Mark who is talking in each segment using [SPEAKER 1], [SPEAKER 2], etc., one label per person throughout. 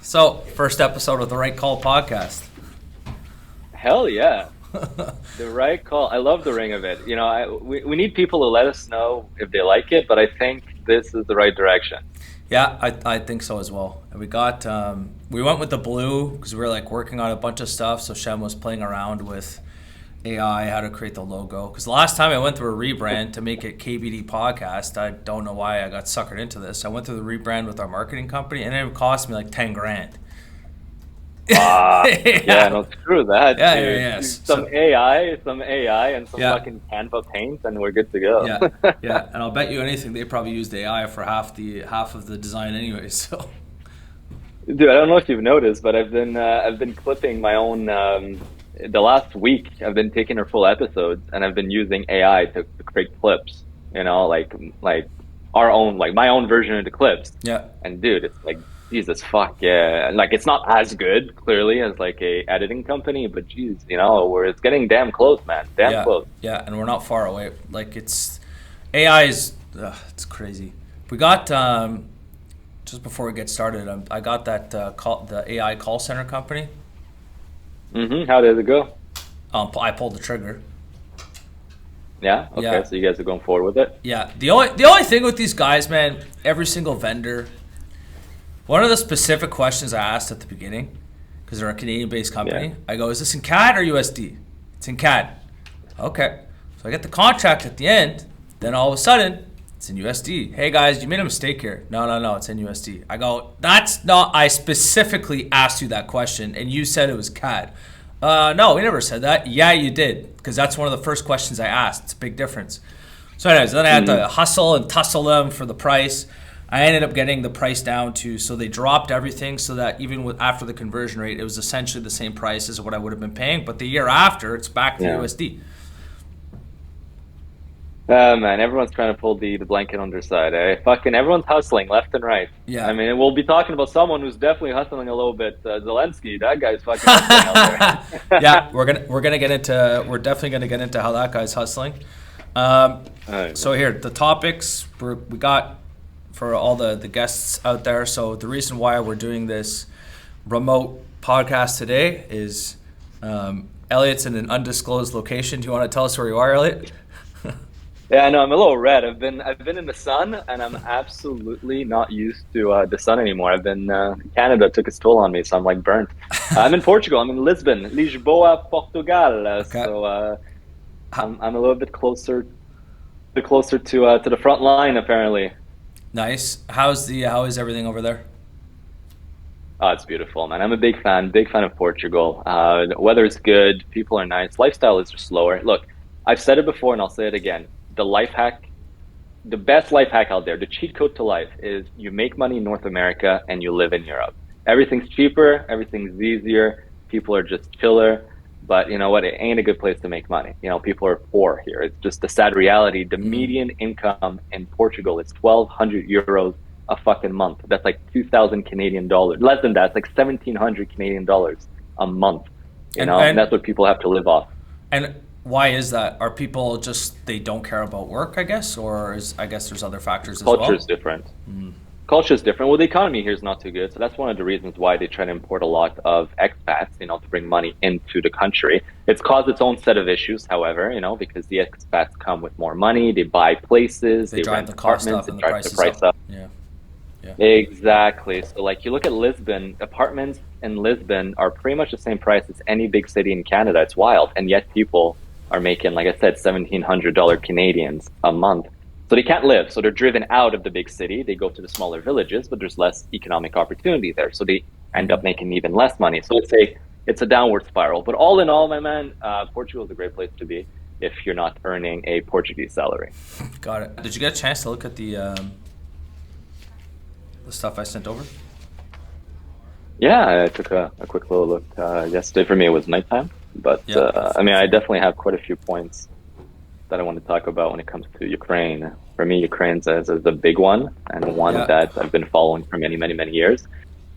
[SPEAKER 1] So, first episode of the Right Call podcast.
[SPEAKER 2] Hell yeah. The right call. I love the ring of it. We need people to let us know if they like it, but I think this is the right direction.
[SPEAKER 1] Yeah, I think so as well. And we went with the blue because we were like working on a bunch of stuff. So Shem was playing around with AI, how to create the logo. Because the last time I went through a rebrand to make it KBD podcast, I don't know why I got suckered into this. I went through the rebrand with our marketing company, and it cost me like 10 grand.
[SPEAKER 2] Yeah, no, screw that,
[SPEAKER 1] Yeah,
[SPEAKER 2] dude.
[SPEAKER 1] yeah.
[SPEAKER 2] Some AI, and some fucking Canva paint, and we're good to go.
[SPEAKER 1] Yeah. And I'll bet you anything they probably used AI for half of the design anyway. So,
[SPEAKER 2] Dude, I don't know if you've noticed, but I've been clipping my own. The last week, I've been taking our full episodes, and I've been using AI to create clips. Like our own, like my own version of the clips.
[SPEAKER 1] yeah.
[SPEAKER 2] And dude, it's like, Jesus fuck, yeah. Like, it's not as good, clearly, as like a editing company, but geez, where it's getting damn close, man. Damn close.
[SPEAKER 1] Yeah, and we're not far away. Like AI is it's crazy. We got just before we get started, I got the AI call center company.
[SPEAKER 2] How did it go?
[SPEAKER 1] I pulled the trigger.
[SPEAKER 2] Yeah. Okay.
[SPEAKER 1] Yeah.
[SPEAKER 2] So you guys are going forward with it.
[SPEAKER 1] Yeah. The only thing with these guys, man, every single vendor. One of the specific questions I asked at the beginning, because they're a Canadian-based company,
[SPEAKER 2] Yeah.
[SPEAKER 1] I go, "Is this in CAD or USD?" It's in CAD. Okay. So I get the contract at the end. Then all of a sudden, it's in USD. Hey guys, you made a mistake here. No, it's in USD. I go, that's not. I specifically asked you that question, and you said it was CAD. No, we never said that. Yeah, you did, because that's one of the first questions I asked. It's a big difference. So anyways, then I had to hustle and tussle them for the price. I ended up getting the price down so they dropped everything so that even after the conversion rate, it was essentially the same price as what I would have been paying. But the year after, it's back to USD.
[SPEAKER 2] Man, everyone's trying to pull the blanket on their side. Fucking everyone's hustling left and right.
[SPEAKER 1] Yeah.
[SPEAKER 2] I mean, we'll be talking about someone who's definitely hustling a little bit. Zelensky, that guy's fucking hustling out there.
[SPEAKER 1] Yeah, we're definitely gonna get into how that guy's hustling. So here, the topics we got for all the guests out there. So the reason why we're doing this remote podcast today is Elliot's in an undisclosed location. Do you want to tell us where you are, Elliot?
[SPEAKER 2] Yeah, I know, I'm a little red. I've been in the sun, and I'm absolutely not used to the sun anymore. Canada took its toll on me, so I'm like burnt. I'm in Portugal. I'm in Lisbon, Lisboa, Portugal.
[SPEAKER 1] Okay.
[SPEAKER 2] So I'm a little bit closer to the front line, apparently.
[SPEAKER 1] Nice. How is everything over there?
[SPEAKER 2] Oh, it's beautiful, man. I'm a big fan of Portugal. The weather's good, people are nice, lifestyle is just slower. Look, I've said it before, and I'll say it again. The best life hack out there, the cheat code to life is you make money in North America and you live in Europe. Everything's cheaper, everything's easier, people are just chiller, but you know what? It ain't a good place to make money. People are poor here. It's just a sad reality. The median income in Portugal is 1,200 euros a fucking month. That's like 2,000 Canadian dollars. Less than that, it's like 1,700 Canadian dollars a month. And that's what people have to live off.
[SPEAKER 1] And why is that? Are people just, they don't care about work, I guess? Or I guess there's other factors as well?
[SPEAKER 2] Culture's different. Culture's different. Well, the economy here is not too good. So that's one of the reasons why they try to import a lot of expats, to bring money into the country. It's caused its own set of issues, however, because the expats come with more money, they buy places, they
[SPEAKER 1] drive
[SPEAKER 2] rent
[SPEAKER 1] the cost
[SPEAKER 2] apartments,
[SPEAKER 1] up and
[SPEAKER 2] it
[SPEAKER 1] the
[SPEAKER 2] drives the
[SPEAKER 1] prices
[SPEAKER 2] price up.
[SPEAKER 1] Yeah.
[SPEAKER 2] Exactly. So like you look at Lisbon, apartments in Lisbon are pretty much the same price as any big city in Canada. It's wild. And yet people are making, like I said, $1,700 Canadians a month. So they can't live. So they're driven out of the big city. They go to the smaller villages, but there's less economic opportunity there. So they end up making even less money. So it's a downward spiral. But all in all, my man, Portugal is a great place to be if you're not earning a Portuguese salary.
[SPEAKER 1] Got it. Did you get a chance to look at the stuff I sent over?
[SPEAKER 2] Yeah, I took a quick little look yesterday. For me, it was nighttime. But I definitely have quite a few points that I want to talk about when it comes to Ukraine. For me, Ukraine's is a big one, and one that I've been following for many, many, many years.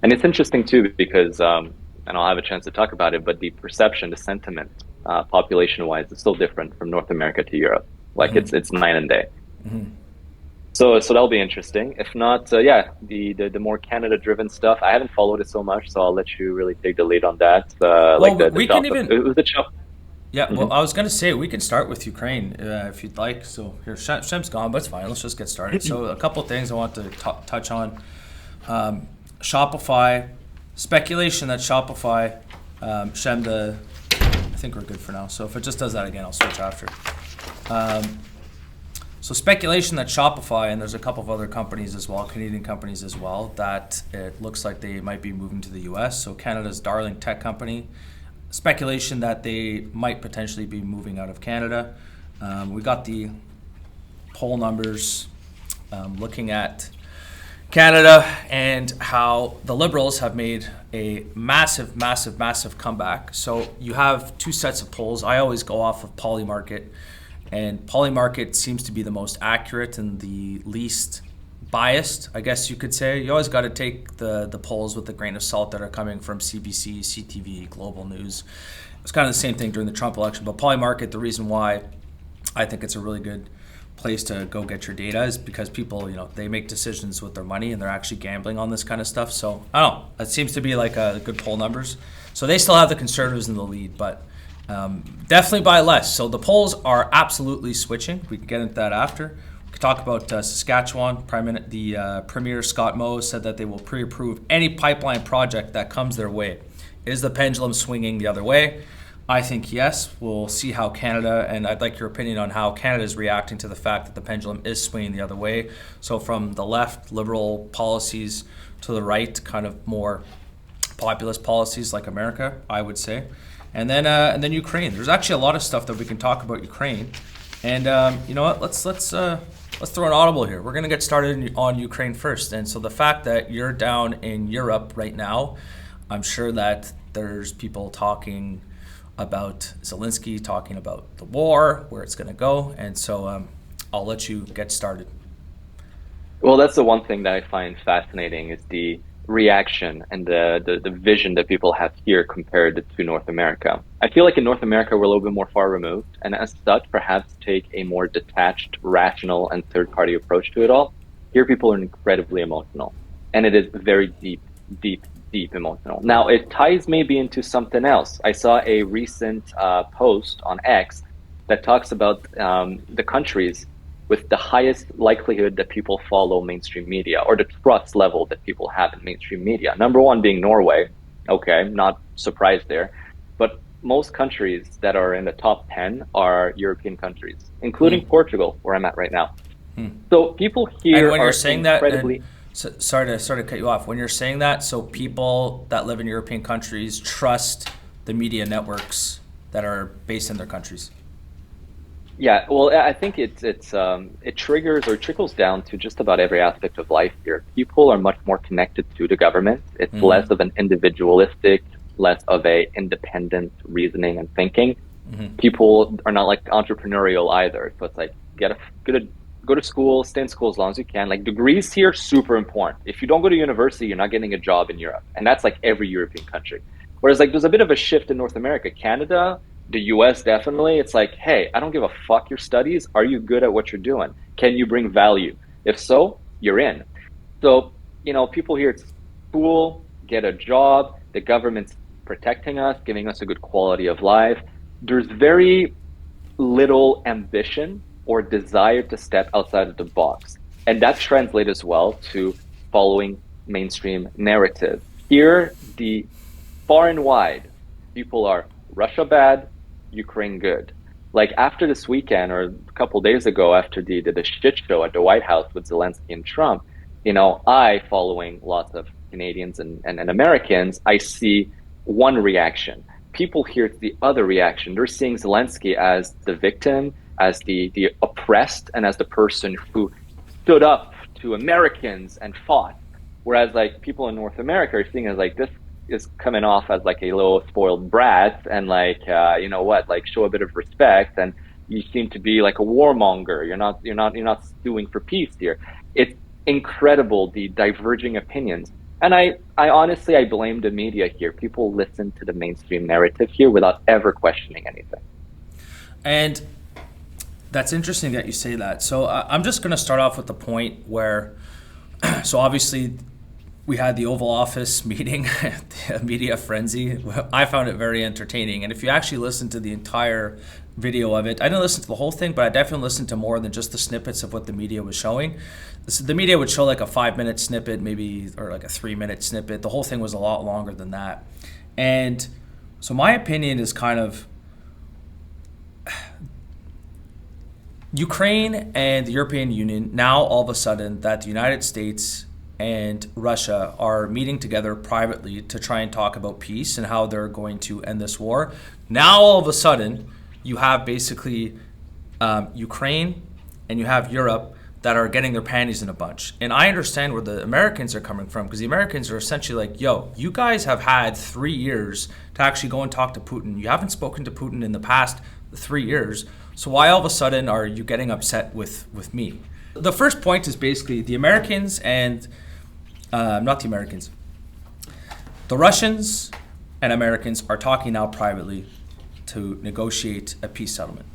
[SPEAKER 2] And it's interesting too because, and I'll have a chance to talk about it, but the perception, the sentiment, population-wise, is still different from North America to Europe. Like it's night and day. So that'll be interesting. If not, yeah, the more Canada driven stuff. I haven't followed it so much, so I'll let you really take the lead on that.
[SPEAKER 1] Well,
[SPEAKER 2] Like the
[SPEAKER 1] we can
[SPEAKER 2] shop.
[SPEAKER 1] even.
[SPEAKER 2] It was the shop.
[SPEAKER 1] Yeah, well,
[SPEAKER 2] Hmm.
[SPEAKER 1] I was gonna say we can start with Ukraine if you'd like. So here, Shem's gone, but it's fine. Let's just get started. So a couple of things I want to touch on: Shopify, speculation that Shopify, Shem, I think we're good for now. So if it just does that again, I'll switch after. Um, so speculation that Shopify, and there's a couple of other companies as well, Canadian companies as well, that it looks like they might be moving to the U.S. So Canada's darling tech company. Speculation that they might potentially be moving out of Canada. We got the poll numbers looking at Canada and how the Liberals have made a massive, massive, massive comeback. So you have two sets of polls. I always go off of Polymarket, and Polymarket seems to be the most accurate and the least biased, I guess you could say. You always got to take the polls with a grain of salt that are coming from CBC, CTV, Global News. It's kind of the same thing during the Trump election. But Polymarket, the reason why I think it's a really good place to go get your data is because people, they make decisions with their money and they're actually gambling on this kind of stuff. So I don't know. It seems to be like a good poll numbers. So they still have the Conservatives in the lead, but definitely by less. So the polls are absolutely switching. We can get into that after. We can talk about Saskatchewan. The Premier Scott Moe said that they will pre-approve any pipeline project that comes their way. Is the pendulum swinging the other way? I think yes. We'll see how Canada, and I'd like your opinion on how Canada is reacting to the fact that the pendulum is swinging the other way. So from the left, liberal policies to the right, kind of more populist policies like America, I would say. And then Ukraine. There's actually a lot of stuff that we can talk about Ukraine. And you know what? Let's throw an audible here. We're going to get started on Ukraine first. And so the fact that you're down in Europe right now, I'm sure that there's people talking about Zelensky, talking about the war, where it's going to go. And so I'll let you get started.
[SPEAKER 2] Well, that's the one thing that I find fascinating is the reaction and the vision that people have here compared to North America. I feel like in North America, we're a little bit more far removed, and as such, perhaps take a more detached, rational, and third-party approach to it all. Here, people are incredibly emotional, and it is very deep, deep, deep emotional. Now, it ties maybe into something else. I saw a recent post on X that talks about the countries with the highest likelihood that people follow mainstream media, or the trust level that people have in mainstream media. Number one being Norway. Okay, not surprised there. But most countries that are in the top 10 are European countries, including Portugal, where I'm at right now. So people here
[SPEAKER 1] And when
[SPEAKER 2] are
[SPEAKER 1] you're saying
[SPEAKER 2] incredibly...
[SPEAKER 1] sorry to cut you off. When you're saying that, so people that live in European countries trust the media networks that are based in their countries.
[SPEAKER 2] Yeah, well, I think it triggers or trickles down to just about every aspect of life here. People are much more connected to the government. It's less of an individualistic, less of a independent reasoning and thinking. People are not like entrepreneurial either. So it's like go to school, stay in school as long as you can. Like degrees here, super important. If you don't go to university, you're not getting a job in Europe, and that's like every European country. Whereas like there's a bit of a shift in North America, Canada. The US definitely, it's like, hey, I don't give a fuck your studies. Are you good at what you're doing? Can you bring value? If so, you're in. So, people here, it's school, get a job, the government's protecting us, giving us a good quality of life. There's very little ambition or desire to step outside of the box. And that translates as well to following mainstream narrative. Here, the far and wide, people are Russia bad, Ukraine good. Like after this weekend or a couple of days ago after the shit show at the White House with Zelensky and Trump, I, following lots of Canadians and Americans, I see one reaction. People hear the other reaction. They're seeing Zelensky as the victim, as the oppressed, and as the person who stood up to Americans and fought. Whereas like people in North America are seeing it as like this is coming off as like a little spoiled brat and like like show a bit of respect, and you seem to be like a warmonger. You're not stewing for peace here. It's incredible the diverging opinions, and I honestly I blame the media here. People listen to the mainstream narrative here without ever questioning anything.
[SPEAKER 1] And That's interesting that you say that. So I'm just going to start off with the point where, so obviously we had the Oval Office meeting, the media frenzy. I found it very entertaining. And if you actually listen to the entire video of it, I didn't listen to the whole thing, but I definitely listened to more than just the snippets of what the media was showing. The media would show like a 5-minute snippet, maybe, or like a 3-minute snippet. The whole thing was a lot longer than that. And so my opinion is kind of, Ukraine and the European Union, now all of a sudden that the United States and Russia are meeting together privately to try and talk about peace and how they're going to end this war. Now all of a sudden you have basically Ukraine and you have Europe that are getting their panties in a bunch. And I understand where the Americans are coming from, because the Americans are essentially like, yo, you guys have had 3 years to actually go and talk to Putin. You haven't spoken to Putin in the past 3 years. So why all of a sudden are you getting upset with me? The first point is basically the Americans and, not the Americans, the Russians and Americans are talking now privately to negotiate a peace settlement.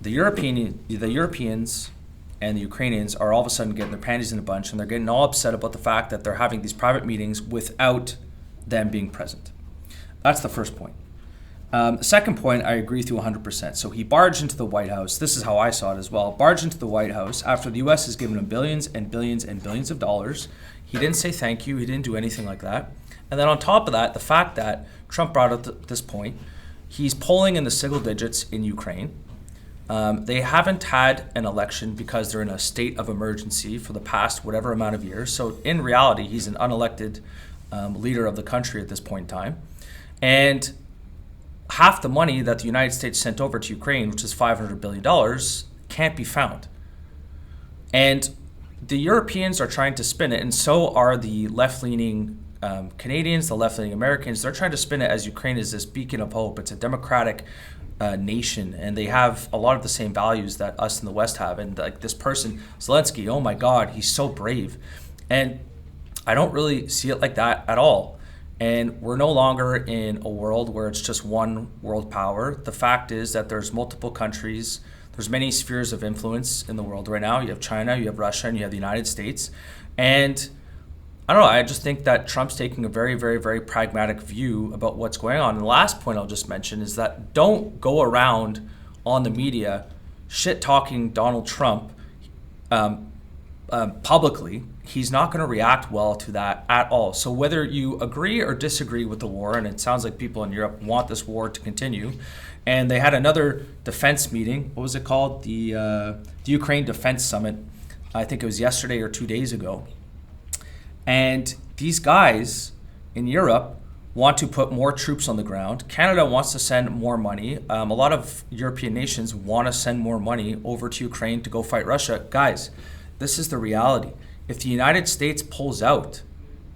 [SPEAKER 1] The Europeans and the Ukrainians are all of a sudden getting their panties in a bunch, and they're getting all upset about the fact that they're having these private meetings without them being present. That's the first point. Second point, I agree with you 100%. So he barged into the White House. This is how I saw it as well. Barged into the White House after the U.S. has given him billions and billions and billions of dollars. He didn't say thank you. He didn't do anything like that. And then on top of that, the fact that Trump brought up this point, he's polling in the single digits in Ukraine. They haven't had an election because they're in a state of emergency for the past whatever amount of years. So in reality, he's an unelected leader of the country at this point in time. And half the money that the United States sent over to Ukraine, which is $500 billion, can't be found. And the Europeans are trying to spin it, and so are the left-leaning Canadians, the left-leaning Americans. They're trying to spin it as Ukraine is this beacon of hope. It's a democratic nation, and they have a lot of the same values that us in the West have. And like this person, Zelensky, oh my God, he's so brave. And I don't really see it like that at all. And we're no longer in a world where it's just one world power. The fact is that there's multiple countries, there's many spheres of influence in the world right now. You have China, you have Russia, and you have the United States. And I don't know, I just think that Trump's taking a very, very, very pragmatic view about what's going on. And the last point I'll just mention is that don't go around on the media shit-talking Donald Trump publicly. He's not going to react well to that at all. So whether you agree or disagree with the war, and it sounds like people in Europe want this war to continue, and they had another defense meeting. What was it called? The Ukraine Defense Summit. I think it was yesterday or 2 days ago. And these guys in Europe want to put more troops on the ground. Canada wants to send more money. A lot of European nations want to send more money over to Ukraine to go fight Russia. Guys, this is the reality. If the United States pulls out,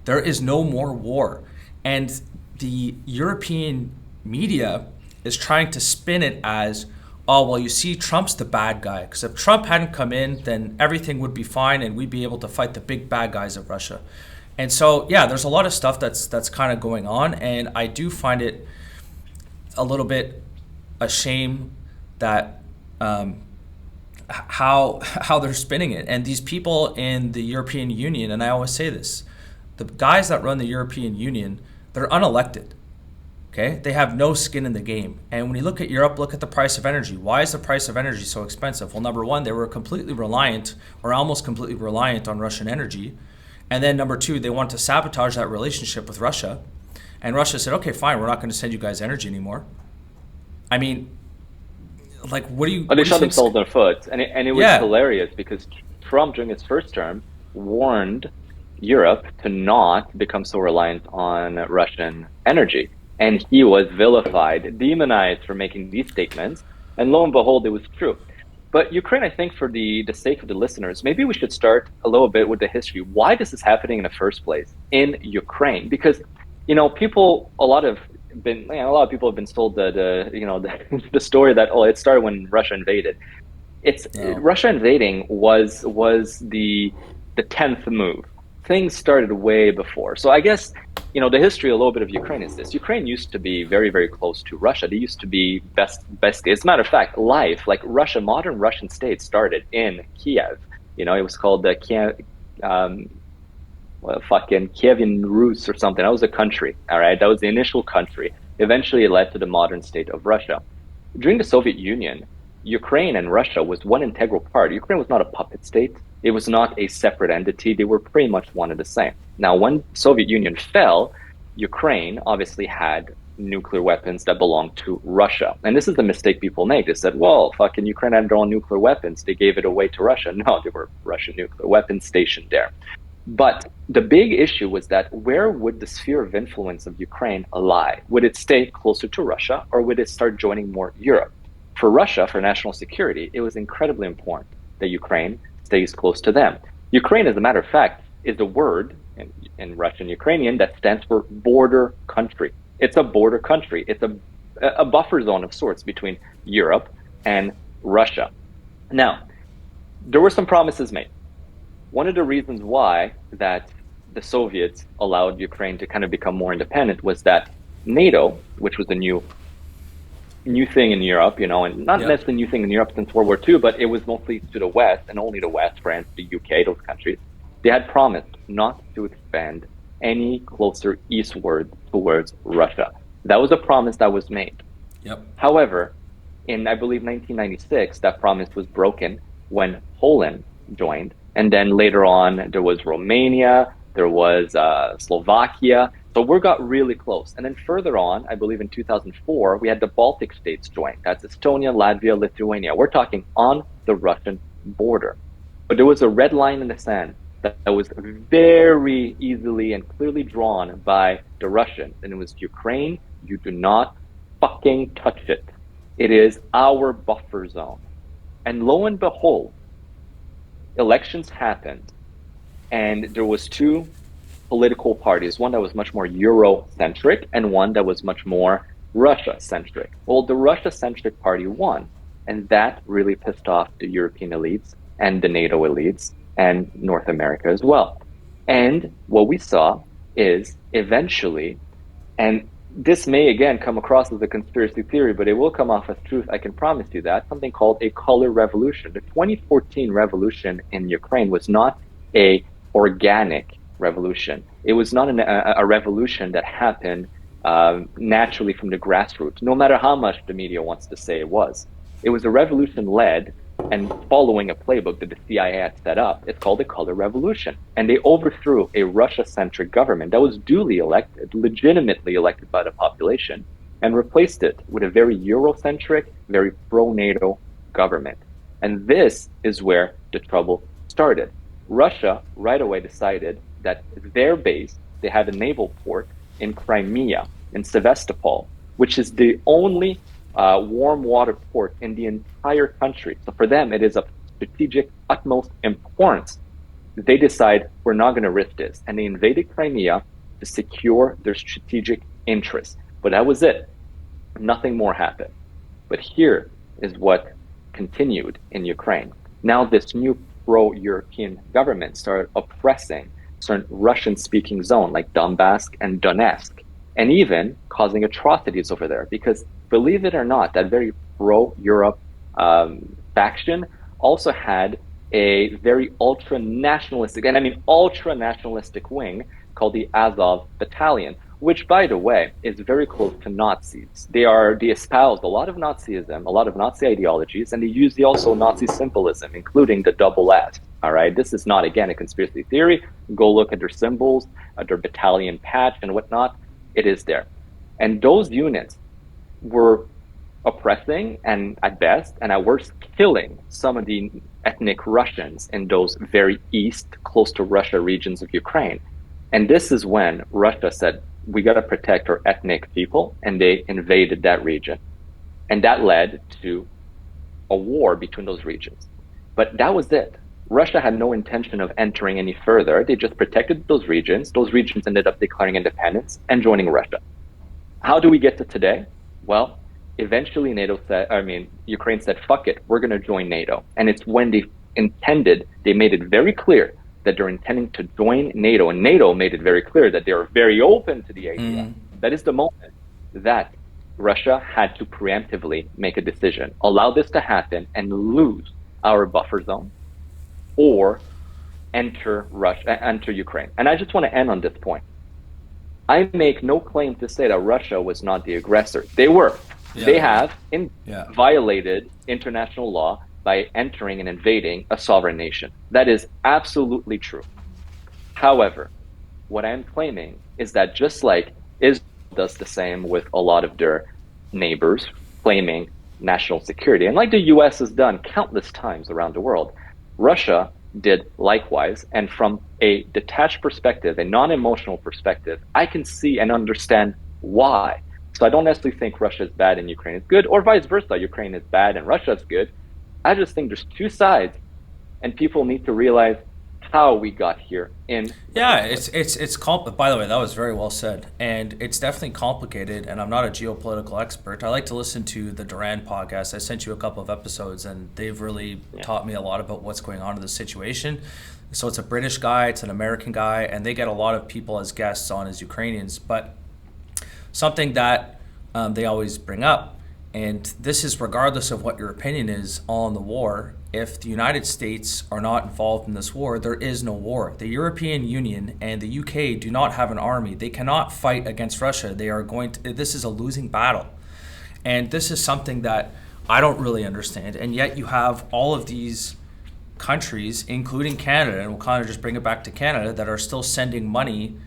[SPEAKER 1] there is no more war. And the European media is trying to spin it as, oh, well, you see, Trump's the bad guy. Because if Trump hadn't come in, then everything would be fine and we'd be able to fight the big bad guys of Russia. And so, yeah, there's a lot of stuff that's kind of going on. And I do find it a little bit a shame that how they're spinning it. And these people in the European Union, and I always say this, the guys that run the European Union, they're unelected. Okay, they have no skin in the game. And when you look at Europe, look at the price of energy. Why is the price of energy so expensive? Well, number one, they were completely reliant or almost completely reliant on Russian energy. And then number two, they wanted to sabotage that relationship with Russia. And Russia said, okay, fine, we're not going to send you guys energy anymore. I mean, like, what do you...
[SPEAKER 2] But they shot themselves in their foot. And it was hilarious because Trump, during his first term, warned Europe to not become so reliant on Russian energy. And he was vilified, demonized for making these statements. And lo and behold, it was true. But Ukraine, I think for the sake of the listeners, maybe we should start a little bit with the history. Why this is happening in the first place in Ukraine? Because, you know, a lot of people have been told the story that, oh, it started when Russia invaded. Russia invading was the 10th move. things started way before. So I guess, the history a little bit of Ukraine is this. Ukraine used to be very, very close to Russia. They used to be best. As a matter of fact, like Russia, modern Russian state started in Kiev. It was called the Kiev, fucking Kievan Rus or something. That was a country. All right. That was the initial country. Eventually it led to the modern state of Russia. During the Soviet Union, Ukraine and Russia was one integral part. Ukraine was not a puppet state. It was not a separate entity. They were pretty much one and the same. Now, when Soviet Union fell, Ukraine obviously had nuclear weapons that belonged to Russia. And this is the mistake people make. They said, well, fucking Ukraine had their own nuclear weapons. They gave it away to Russia. No, there were Russian nuclear weapons stationed there. But the big issue was that where would the sphere of influence of Ukraine lie? Would it stay closer to Russia, or would it start joining more Europe? For Russia, for national security, it was incredibly important that Ukraine stays close to them. Ukraine, as a matter of fact, is a word in Russian Ukrainian that stands for border country. It's a border country. It's a buffer zone of sorts between Europe and Russia. Now, there were some promises made. One of the reasons why that the Soviets allowed Ukraine to kind of become more independent was that NATO, which was a new thing in Europe, and not necessarily a new thing in Europe since World War II, but it was mostly to the West and only the West, France, the UK, those countries. They had promised not to expand any closer eastward towards Russia. That was a promise that was made.
[SPEAKER 1] Yep.
[SPEAKER 2] However, in, I believe, 1996, that promise was broken when Poland joined. And then later on, there was Romania, there was Slovakia. So we got really close. And then further on, I believe in 2004, we had the Baltic states join. That's Estonia, Latvia, Lithuania. We're talking on the Russian border. But there was a red line in the sand that was very easily and clearly drawn by the Russians. And it was Ukraine, you do not fucking touch it. It is our buffer zone. And lo and behold, elections happened, and there was two political parties, one that was much more Eurocentric and one that was much more Russia-centric. Well, the Russia-centric party won, and that really pissed off the European elites and the NATO elites and North America as well. And what we saw is eventually, and this may again come across as a conspiracy theory, but it will come off as truth, I can promise you that, something called a color revolution. The 2014 revolution in Ukraine was not a organic revolution. It was not a revolution that happened naturally from the grassroots, no matter how much the media wants to say it was. It was a revolution led and following a playbook that the CIA had set up. It's called a color revolution. And they overthrew a Russia-centric government that was duly elected, legitimately elected by the population, and replaced it with a very Eurocentric, very pro-NATO government. And this is where the trouble started. Russia right away decided that their base, they had a naval port in Crimea, in Sevastopol, which is the only warm water port in the entire country. So for them, it is of strategic utmost importance. They decide, we're not going to risk this. And they invaded Crimea to secure their strategic interests. But that was it. Nothing more happened. But here is what continued in Ukraine. Now this new pro-European government started oppressing certain Russian-speaking zone like Donbass and Donetsk, and even causing atrocities over there. Because believe it or not, that very pro-Europe faction also had a very ultra-nationalistic, and I mean ultra-nationalistic wing called the Azov Battalion, which, by the way, is very close to Nazis. They espouse a lot of Nazism, a lot of Nazi ideologies, and they use also Nazi symbolism, including the double S. All right, this is not, again, a conspiracy theory. Go look at their symbols, their battalion patch and whatnot. It is there. And those units were oppressing and at best, and at worst, killing some of the ethnic Russians in those very east, close to Russia regions of Ukraine. And this is when Russia said, we got to protect our ethnic people, and they invaded that region. And that led to a war between those regions. But that was it. Russia had no intention of entering any further. They just protected those regions. Those regions ended up declaring independence and joining Russia. How do we get to today? Well, eventually Ukraine said, fuck it, we're going to join NATO. And it's when they made it very clear that they're intending to join NATO, and NATO made it very clear that they are very open to the idea, that is the moment that Russia had to preemptively make a decision, allow this to happen and lose our buffer zone, or enter Ukraine. And I just want to end on this point. I make no claim to say that Russia was not the aggressor. They were. Yeah. They have violated international law by entering and invading a sovereign nation. That is absolutely true. However, what I'm claiming is that just like Israel does the same with a lot of their neighbors claiming national security, and like the US has done countless times around the world, Russia did likewise. And from a detached perspective, a non-emotional perspective, I can see and understand why. So I don't necessarily think Russia is bad and Ukraine is good, or vice versa, Ukraine is bad and Russia is good. I just think there's two sides, and people need to realize how we got here.
[SPEAKER 1] It's by the way, that was very well said, and it's definitely complicated, and I'm not a geopolitical expert. I like to listen to the Duran podcast. I sent you a couple of episodes, and they've really taught me a lot about what's going on in the situation. So it's a British guy, it's an American guy, and they get a lot of people as guests on as Ukrainians. But something that they always bring up, and this is regardless of what your opinion is on the war, if the United States are not involved in this war, there is no war. The European Union and the UK do not have an army. They cannot fight against Russia. This is a losing battle. And this is something that I don't really understand. And yet you have all of these countries, including Canada, and we'll kind of just bring it back to Canada, that are still sending money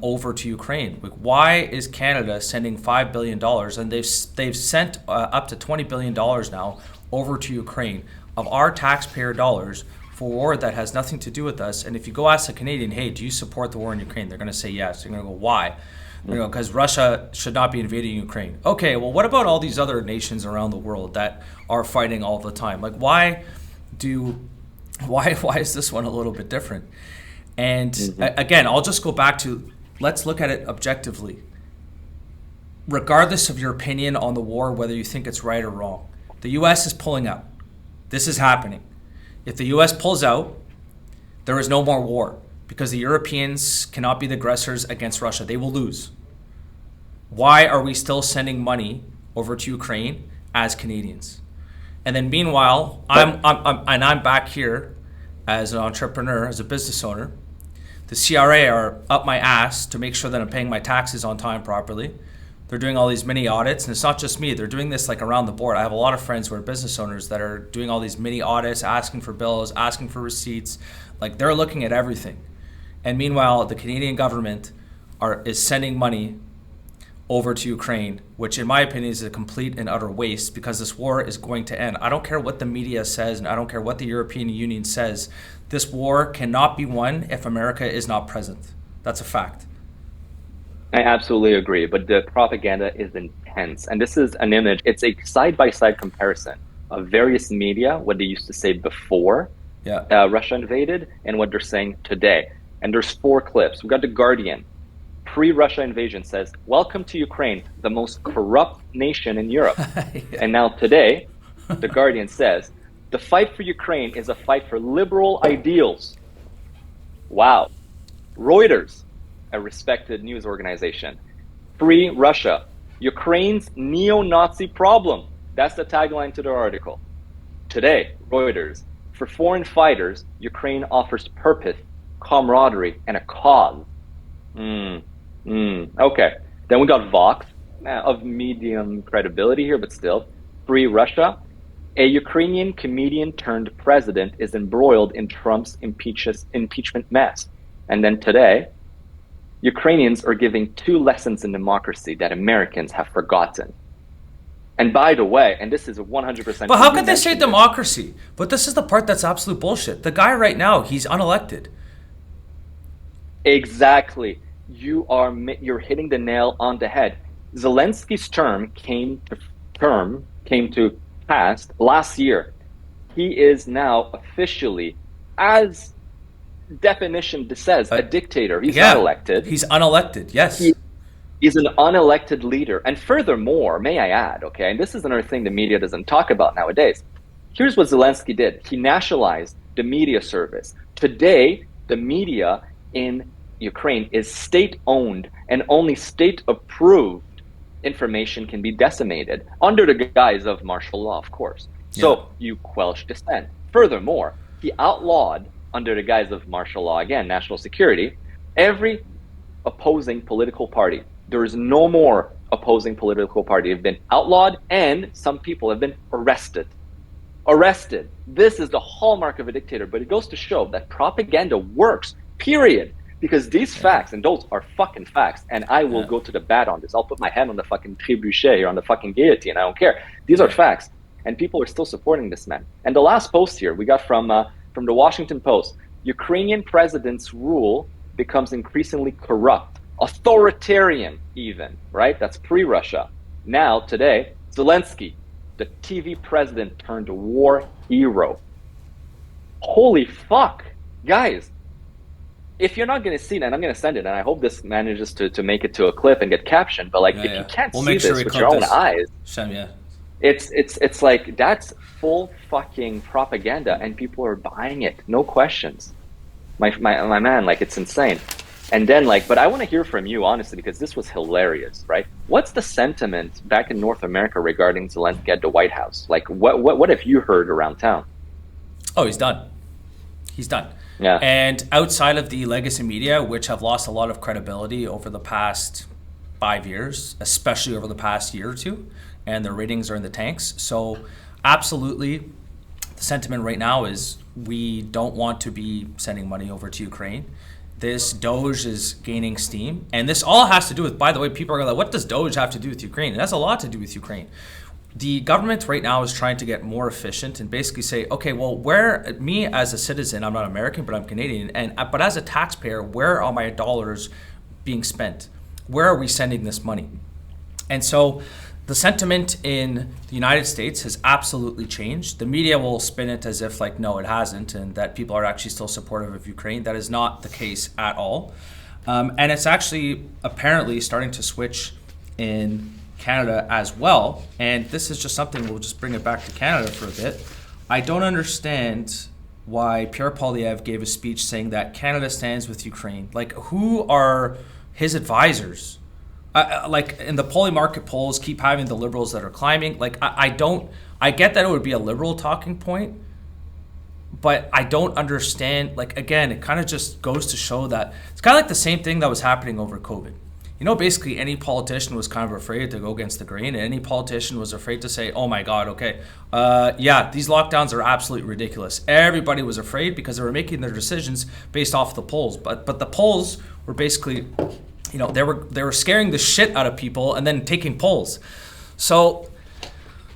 [SPEAKER 1] over to Ukraine. Like, why is Canada sending $5 billion, and they've sent up to $20 billion now over to Ukraine of our taxpayer dollars for a war that has nothing to do with us? And if you go ask a Canadian, hey, do you support the war in Ukraine? They're going to say yes. They're going to go, why? Because Russia should not be invading Ukraine. Okay, well, what about all these other nations around the world that are fighting all the time? Like, why is this one a little bit different? And again, I'll just go back to, let's look at it objectively. Regardless of your opinion on the war, whether you think it's right or wrong, the U.S. is pulling out. This is happening. If the U.S. pulls out, there is no more war, because the Europeans cannot be the aggressors against Russia. They will lose. Why are we still sending money over to Ukraine as Canadians? And then meanwhile, I'm back here as an entrepreneur, as a business owner. The CRA are up my ass to make sure that I'm paying my taxes on time properly. They're doing all these mini audits, and it's not just me. They're doing this like around the board. I have a lot of friends who are business owners that are doing all these mini audits, asking for bills, asking for receipts. Like, they're looking at everything. And meanwhile, the Canadian government is sending money over to Ukraine, which in my opinion is a complete and utter waste, because this war is going to end. I don't care what the media says, and I don't care what the European Union says. This war cannot be won if America is not present. That's a fact.
[SPEAKER 2] I absolutely agree, but the propaganda is intense. And this is an image, it's a side-by-side comparison of various media, what they used to say before Russia invaded and what they're saying today. And there's 4 clips. We've got The Guardian. Pre-Russia invasion says, welcome to Ukraine, the most corrupt nation in Europe. And now today, The Guardian says, the fight for Ukraine is a fight for liberal ideals. Wow. Reuters, a respected news organization. Free Russia, Ukraine's neo-Nazi problem. That's the tagline to their article. Today, Reuters, for foreign fighters, Ukraine offers purpose, camaraderie, and a cause. Okay. Then we got Vox, of medium credibility here, but still. Free Russia, a Ukrainian comedian turned president is embroiled in Trump's impeachment mess. And then today, Ukrainians are giving 2 lessons in democracy that Americans have forgotten. And by the way, and this is 100%.
[SPEAKER 1] But how could they say democracy? But this is the part that's absolute bullshit. The guy right now, he's unelected.
[SPEAKER 2] Exactly. You're hitting the nail on the head. Zelensky's term came to pass last year. He is now officially, as definition says, a dictator. He's not elected.
[SPEAKER 1] He's unelected, yes.
[SPEAKER 2] He's an unelected leader. And furthermore, may I add, okay, and this is another thing the media doesn't talk about nowadays. Here's what Zelensky did. He nationalized the media service. Today, the media in Ukraine is state-owned, and only state-approved information can be decimated under the guise of martial law, of course. So you quelch dissent. Furthermore, he outlawed, under the guise of martial law, again, national security, every opposing political party. There is no more opposing political party. Have been outlawed, and some people have been arrested. Arrested. This is the hallmark of a dictator, but it goes to show that propaganda works, period. Because these facts, and those are fucking facts, and I will go to the bat on this. I'll put my hand on the fucking trebuchet here, on the fucking guillotine. I don't care. These are facts, and people are still supporting this man. And the last post here we got from the Washington Post: Ukrainian president's rule becomes increasingly corrupt, authoritarian, even. Right? That's pre-Russia. Now today, Zelensky, the TV president turned war hero. Holy fuck, guys. If you're not going to see it, and I'm going to send it, and I hope this manages to make it to a clip and get captioned, but like, if you can't see this with your own eyes, it's like, that's full fucking propaganda, and people are buying it, no questions. My man, like, it's insane. And then, like, but I want to hear from you, honestly, because this was hilarious, right? What's the sentiment back in North America regarding Zelensky at the White House? Like, what have you heard around town?
[SPEAKER 1] Oh, he's done. He's done.
[SPEAKER 2] Yeah.
[SPEAKER 1] And outside of the legacy media, which have lost a lot of credibility over the past 5 years, especially over the past year or two, and their ratings are in the tanks. So absolutely, the sentiment right now is we don't want to be sending money over to Ukraine. This Doge is gaining steam. And this all has to do with, by the way, people are like, what does Doge have to do with Ukraine? It has a lot to do with Ukraine. The government right now is trying to get more efficient and basically say, okay, well, where, me as a citizen, I'm not American, but I'm Canadian, but as a taxpayer, where are my dollars being spent? Where are we sending this money? And so the sentiment in the United States has absolutely changed. The media will spin it as if like, no, it hasn't, and that people are actually still supportive of Ukraine. That is not the case at all. And it's actually apparently starting to switch in Canada as well. And this is just something, we'll just bring it back to Canada for a bit. I don't understand why Pierre Poilievre gave a speech saying that Canada stands with Ukraine. Like, who are his advisors? Like, in the polling market polls, keep having the Liberals that are climbing. Like, I get that it would be a Liberal talking point, but I don't understand. Like, again, it kind of just goes to show that it's kind of like the same thing that was happening over COVID. You know, basically any politician was kind of afraid to go against the grain, and any politician was afraid to say, oh my God, okay, these lockdowns are absolutely ridiculous. Everybody was afraid because they were making their decisions based off the polls. But the polls were basically, you know, they were scaring the shit out of people and then taking polls. So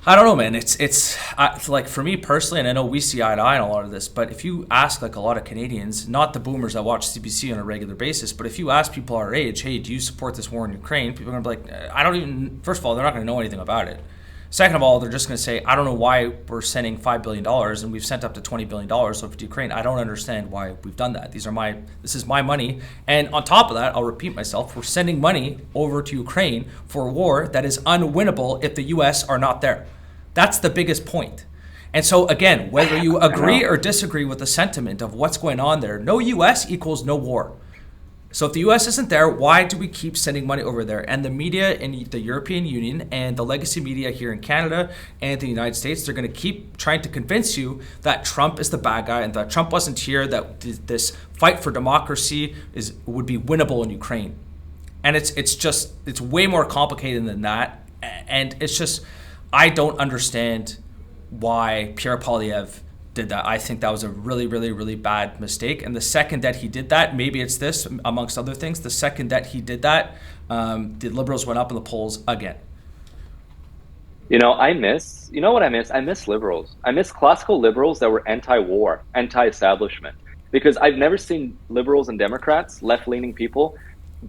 [SPEAKER 1] I don't know, man. It's like, for me personally, and I know we see eye to eye on a lot of this, but if you ask like a lot of Canadians, not the boomers that watch CBC on a regular basis, but if you ask people our age, hey, do you support this war in Ukraine? People are going to be like, I don't even, first of all, they're not going to know anything about it. Second of all, they're just going to say, I don't know why we're sending $5 billion and we've sent up to $20 billion over to Ukraine. I don't understand why we've done that. This is my money. And on top of that, I'll repeat myself, we're sending money over to Ukraine for a war that is unwinnable if the US are not there. That's the biggest point. And so again, whether you agree or disagree with the sentiment of what's going on there, no US equals no war. So if the US isn't there, why do we keep sending money over there? And the media in the European Union and the legacy media here in Canada and the United States, they're going to keep trying to convince you that Trump is the bad guy and that Trump wasn't here, that this fight for democracy would be winnable in Ukraine. And it's way more complicated than that. And it's just, I don't understand why Pierre Poilievre did that. I think that was a really, really, really bad mistake. And the second that he did that, maybe it's this, amongst other things, the second that he did that, the Liberals went up in the polls again.
[SPEAKER 2] You know what I miss? I miss Liberals. I miss classical Liberals that were anti-war, anti-establishment. Because I've never seen Liberals and Democrats, left-leaning people,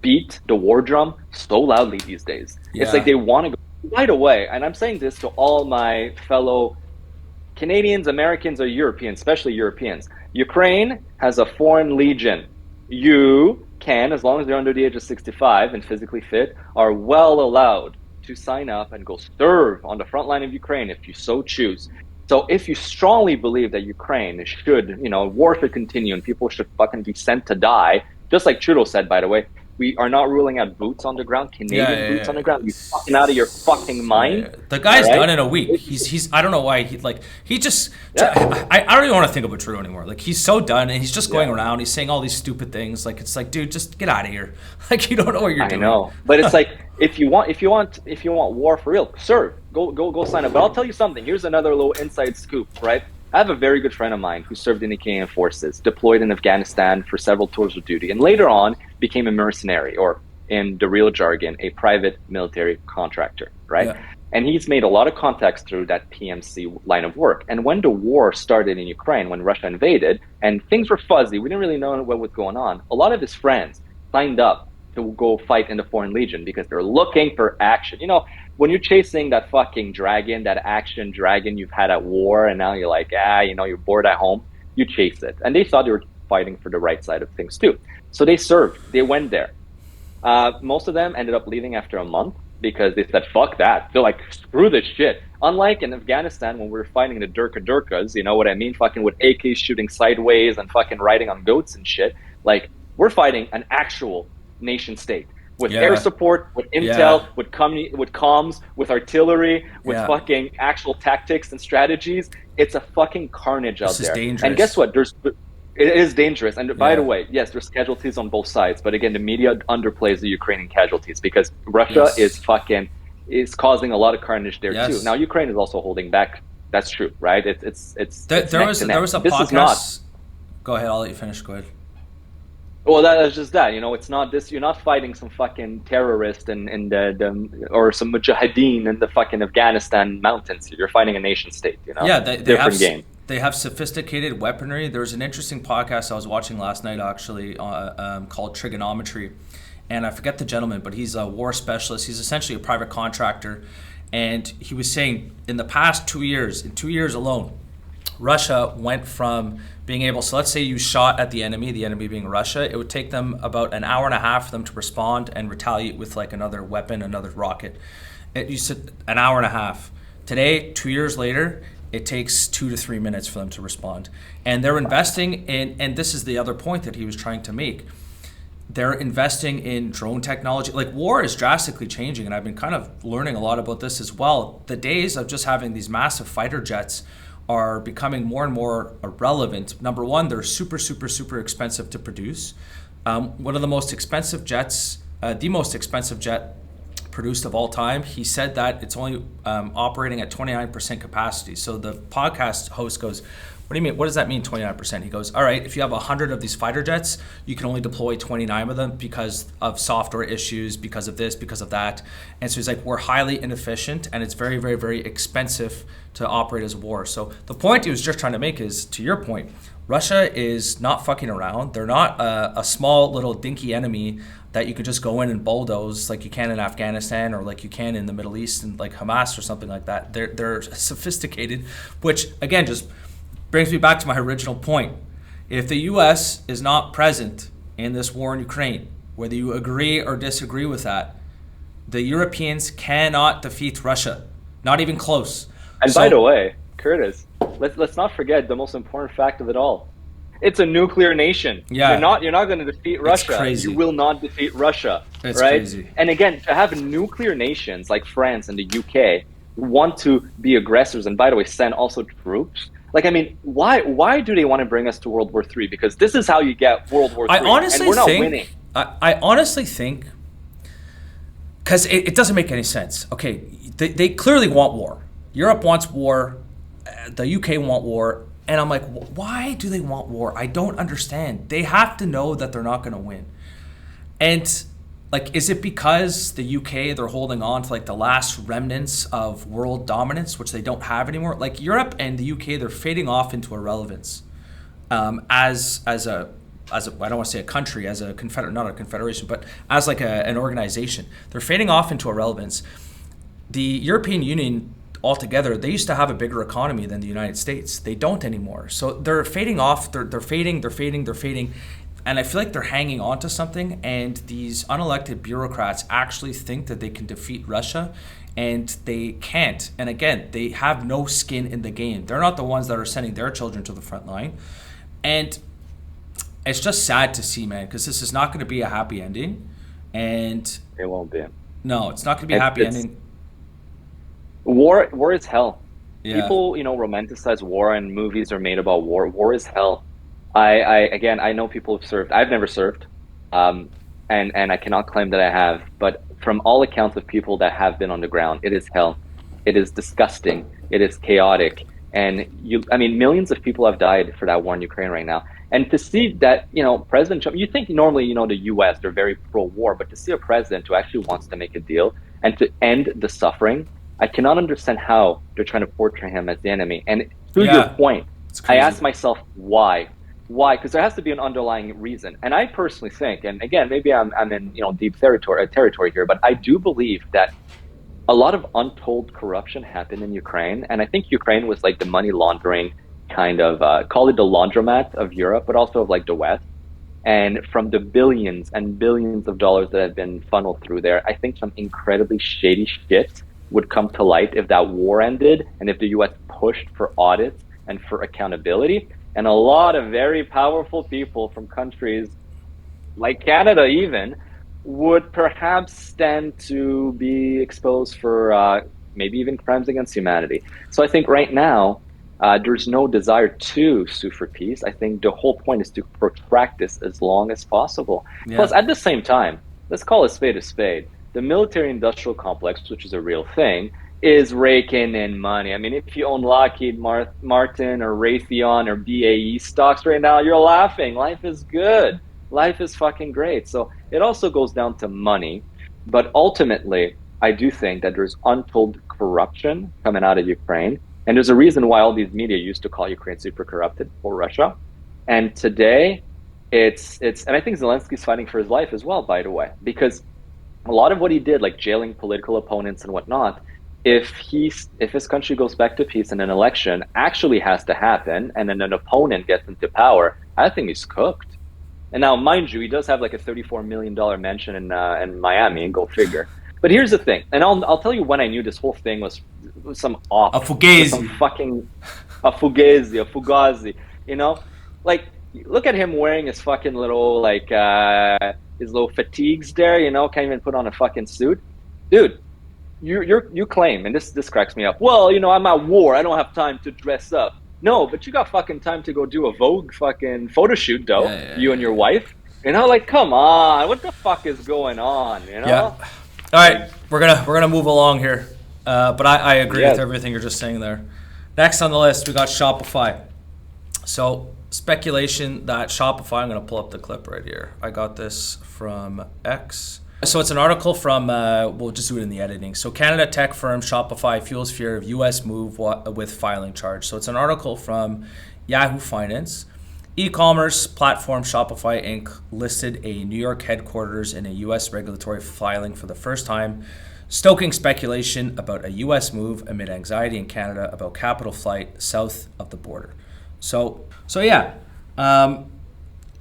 [SPEAKER 2] beat the war drum so loudly these days. Yeah. It's like they want to go right away. And I'm saying this to all my fellow Canadians, Americans, or Europeans, especially Europeans. Ukraine has a foreign legion. You can, as long as you're under the age of 65 and physically fit, are well allowed to sign up and go serve on the front line of Ukraine if you so choose. So if you strongly believe that Ukraine should, war should continue and people should fucking be sent to die, just like Trudeau said, by the way, we are not ruling out boots on the ground, Canadian boots on the ground. You fucking out of your fucking mind.
[SPEAKER 1] Yeah. The guy's done in a week. He's I don't know why he just I don't even want to think about Trudeau anymore. Like, he's so done, and he's just going around. He's saying all these stupid things. Like, it's like, dude, just get out of here. Like, you don't know what you're doing.
[SPEAKER 2] I know, but it's like, if you want war for real, sir, go sign up. But I'll tell you something. Here's another little inside scoop, right? I have a very good friend of mine who served in the Canadian forces, deployed in Afghanistan for several tours of duty, and later on became a mercenary, or in the real jargon, a private military contractor, right? Yeah. And he's made a lot of contacts through that PMC line of work. And when the war started in Ukraine, when Russia invaded, and things were fuzzy, we didn't really know what was going on, a lot of his friends signed up to go fight in the Foreign Legion because they're looking for action. When you're chasing that fucking dragon, that action dragon you've had at war, and now you're like, you're bored at home, you chase it. And they thought they were fighting for the right side of things too. So they served, they went there. Most of them ended up leaving after a month because they said, fuck that. They're like, screw this shit. Unlike in Afghanistan when we were fighting the Durkas, you know what I mean? Fucking with AKs shooting sideways and fucking riding on goats and shit. Like, we're fighting an actual nation state. With air support, with intel, with comms, with artillery, with fucking actual tactics and strategies. It's a fucking carnage out there.
[SPEAKER 1] Dangerous.
[SPEAKER 2] And guess what? It is dangerous. And by the way, yes, there's casualties on both sides. But again, the media underplays the Ukrainian casualties because Russia is causing a lot of carnage there too. Now, Ukraine is also holding back. That's true, right?
[SPEAKER 1] There was a podcast. Go ahead. I'll let you finish. Go ahead.
[SPEAKER 2] Well, that's just that. It's not this. You're not fighting some fucking terrorist or some mujahideen in the fucking Afghanistan mountains. You're fighting a nation state.
[SPEAKER 1] Yeah,
[SPEAKER 2] different game.
[SPEAKER 1] They have sophisticated weaponry. There's an interesting podcast I was watching last night, actually, called Trigonometry, and I forget the gentleman, but he's a war specialist. He's essentially a private contractor, and he was saying in the past 2 years, in 2 years alone, Russia went from being able, so let's say you shot at the enemy being Russia, it would take them about an hour and a half for them to respond and retaliate with like another weapon, another rocket. It used to an hour and a half. Today, 2 years later, it takes 2 to 3 minutes for them to respond. And they're investing in, and this is the other point that he was trying to make, they're investing in drone technology. Like, war is drastically changing, and I've been kind of learning a lot about this as well. The days of just having these massive fighter jets are becoming more and more irrelevant. Number one, they're super, super, super expensive to produce. One of the most expensive jets, the most expensive jet produced of all time, he said that it's only operating at 29% capacity. So the podcast host goes, what do you mean? What does that mean, 29%? He goes, all right, if you have 100 of these fighter jets, you can only deploy 29 of them because of software issues, because of this, because of that. And so he's like, we're highly inefficient, and it's very, very, very expensive to operate as a war. So the point he was just trying to make is, to your point, Russia is not fucking around. They're not a small little dinky enemy that you could just go in and bulldoze like you can in Afghanistan or like you can in the Middle East and like Hamas or something like that. They're sophisticated, which again just brings me back to my original point. If the U.S. is not present in this war in Ukraine, whether you agree or disagree with that, the Europeans cannot defeat Russia. Not even close.
[SPEAKER 2] And by the way, Curtis, let's not forget the most important fact of it all. It's a nuclear nation.
[SPEAKER 1] Yeah.
[SPEAKER 2] You're not going to defeat Russia.
[SPEAKER 1] It's crazy.
[SPEAKER 2] You will not defeat Russia.
[SPEAKER 1] It's
[SPEAKER 2] right?
[SPEAKER 1] crazy.
[SPEAKER 2] And again, to have nuclear nations like France and the UK want to be aggressors, and by the way, send also troops. Like, I mean, why do they want to bring us to World War III? Because this is how you get World War III. And we're not winning.
[SPEAKER 1] I honestly think, because it doesn't make any sense. Okay, they clearly want war. Europe wants war. The UK want war. And I'm like, why do they want war? I don't understand. They have to know that they're not going to win. And like, is it because the UK, they're holding on to like the last remnants of world dominance, which they don't have anymore? Like, Europe and the UK, they're fading off into irrelevance as a I don't want to say a country, as a not a confederation, but as like an organization. They're fading off into irrelevance. The European Union altogether, they used to have a bigger economy than the United States. They don't anymore. So they're fading off. They're fading. And I feel like they're hanging on to something, and these unelected bureaucrats actually think that they can defeat Russia, and they can't. And again, they have no skin in the game. They're not the ones that are sending their children to the front line. And it's just sad to see, man, because this is not going to be a happy ending. And
[SPEAKER 2] it won't be.
[SPEAKER 1] No, it's not going to be a happy ending.
[SPEAKER 2] War is hell.
[SPEAKER 1] Yeah.
[SPEAKER 2] People, romanticize war, and movies are made about war. War is hell. I know people have served. I've never served, and I cannot claim that I have. But from all accounts of people that have been on the ground, it is hell. It is disgusting. It is chaotic. And millions of people have died for that war in Ukraine right now. And to see that, President Trump, you think normally, the U.S., they're very pro-war, but to see a president who actually wants to make a deal and to end the suffering, I cannot understand how they're trying to portray him as the enemy. And to your point, I ask myself, why? Why? Because there has to be an underlying reason. And I personally think, and again, maybe I'm in deep territory here, but I do believe that a lot of untold corruption happened in Ukraine. And I think Ukraine was like the money laundering kind of, call it the laundromat of Europe, but also of like the West. And from the billions and billions of dollars that have been funneled through there, I think some incredibly shady shit would come to light if that war ended and if the US pushed for audits and for accountability. And a lot of very powerful people from countries like Canada even would perhaps stand to be exposed for maybe even crimes against humanity. So I think right now, there's no desire to sue for peace. I think the whole point is to protract this as long as possible. Yeah. Plus, at the same time, let's call a spade a spade. The military-industrial complex, which is a real thing, is raking in money. I mean, if you own Lockheed Martin or Raytheon or BAE stocks right now, you're laughing. Life is good. Life is fucking great. So it also goes down to money. But ultimately, I do think that there's untold corruption coming out of Ukraine. And there's a reason why all these media used to call Ukraine super corrupted for Russia. And today, and I think Zelensky's fighting for his life as well, by the way, because a lot of what he did, like jailing political opponents and whatnot, if his country goes back to peace and an election actually has to happen and then an opponent gets into power, I think he's cooked. And now, mind you, he does have like a $34 million mansion in Miami, and go figure. But here's the thing, and I'll tell you when I knew this whole thing was some off.
[SPEAKER 1] A fugazi.
[SPEAKER 2] Some fucking a fugazi. Like, look at him wearing his fucking little like his little fatigues there. Can't even put on a fucking suit, dude. You claim, and this cracks me up. Well, I'm at war. I don't have time to dress up. No, but you got fucking time to go do a Vogue fucking photo shoot, though. Yeah, you and your wife. Like, come on, what the fuck is going on?
[SPEAKER 1] Yeah. All right, we're gonna move along here, but I agree with everything you're just saying there. Next on the list, we got Shopify. So speculation that Shopify. I'm gonna pull up the clip right here. I got this from X. So it's an article from. We'll just do it in the editing. So Canada tech firm Shopify fuels fear of U.S. move with filing charge. So it's an article from Yahoo Finance. E-commerce platform Shopify Inc. listed a New York headquarters in a U.S. regulatory filing for the first time, stoking speculation about a U.S. move amid anxiety in Canada about capital flight south of the border. So yeah,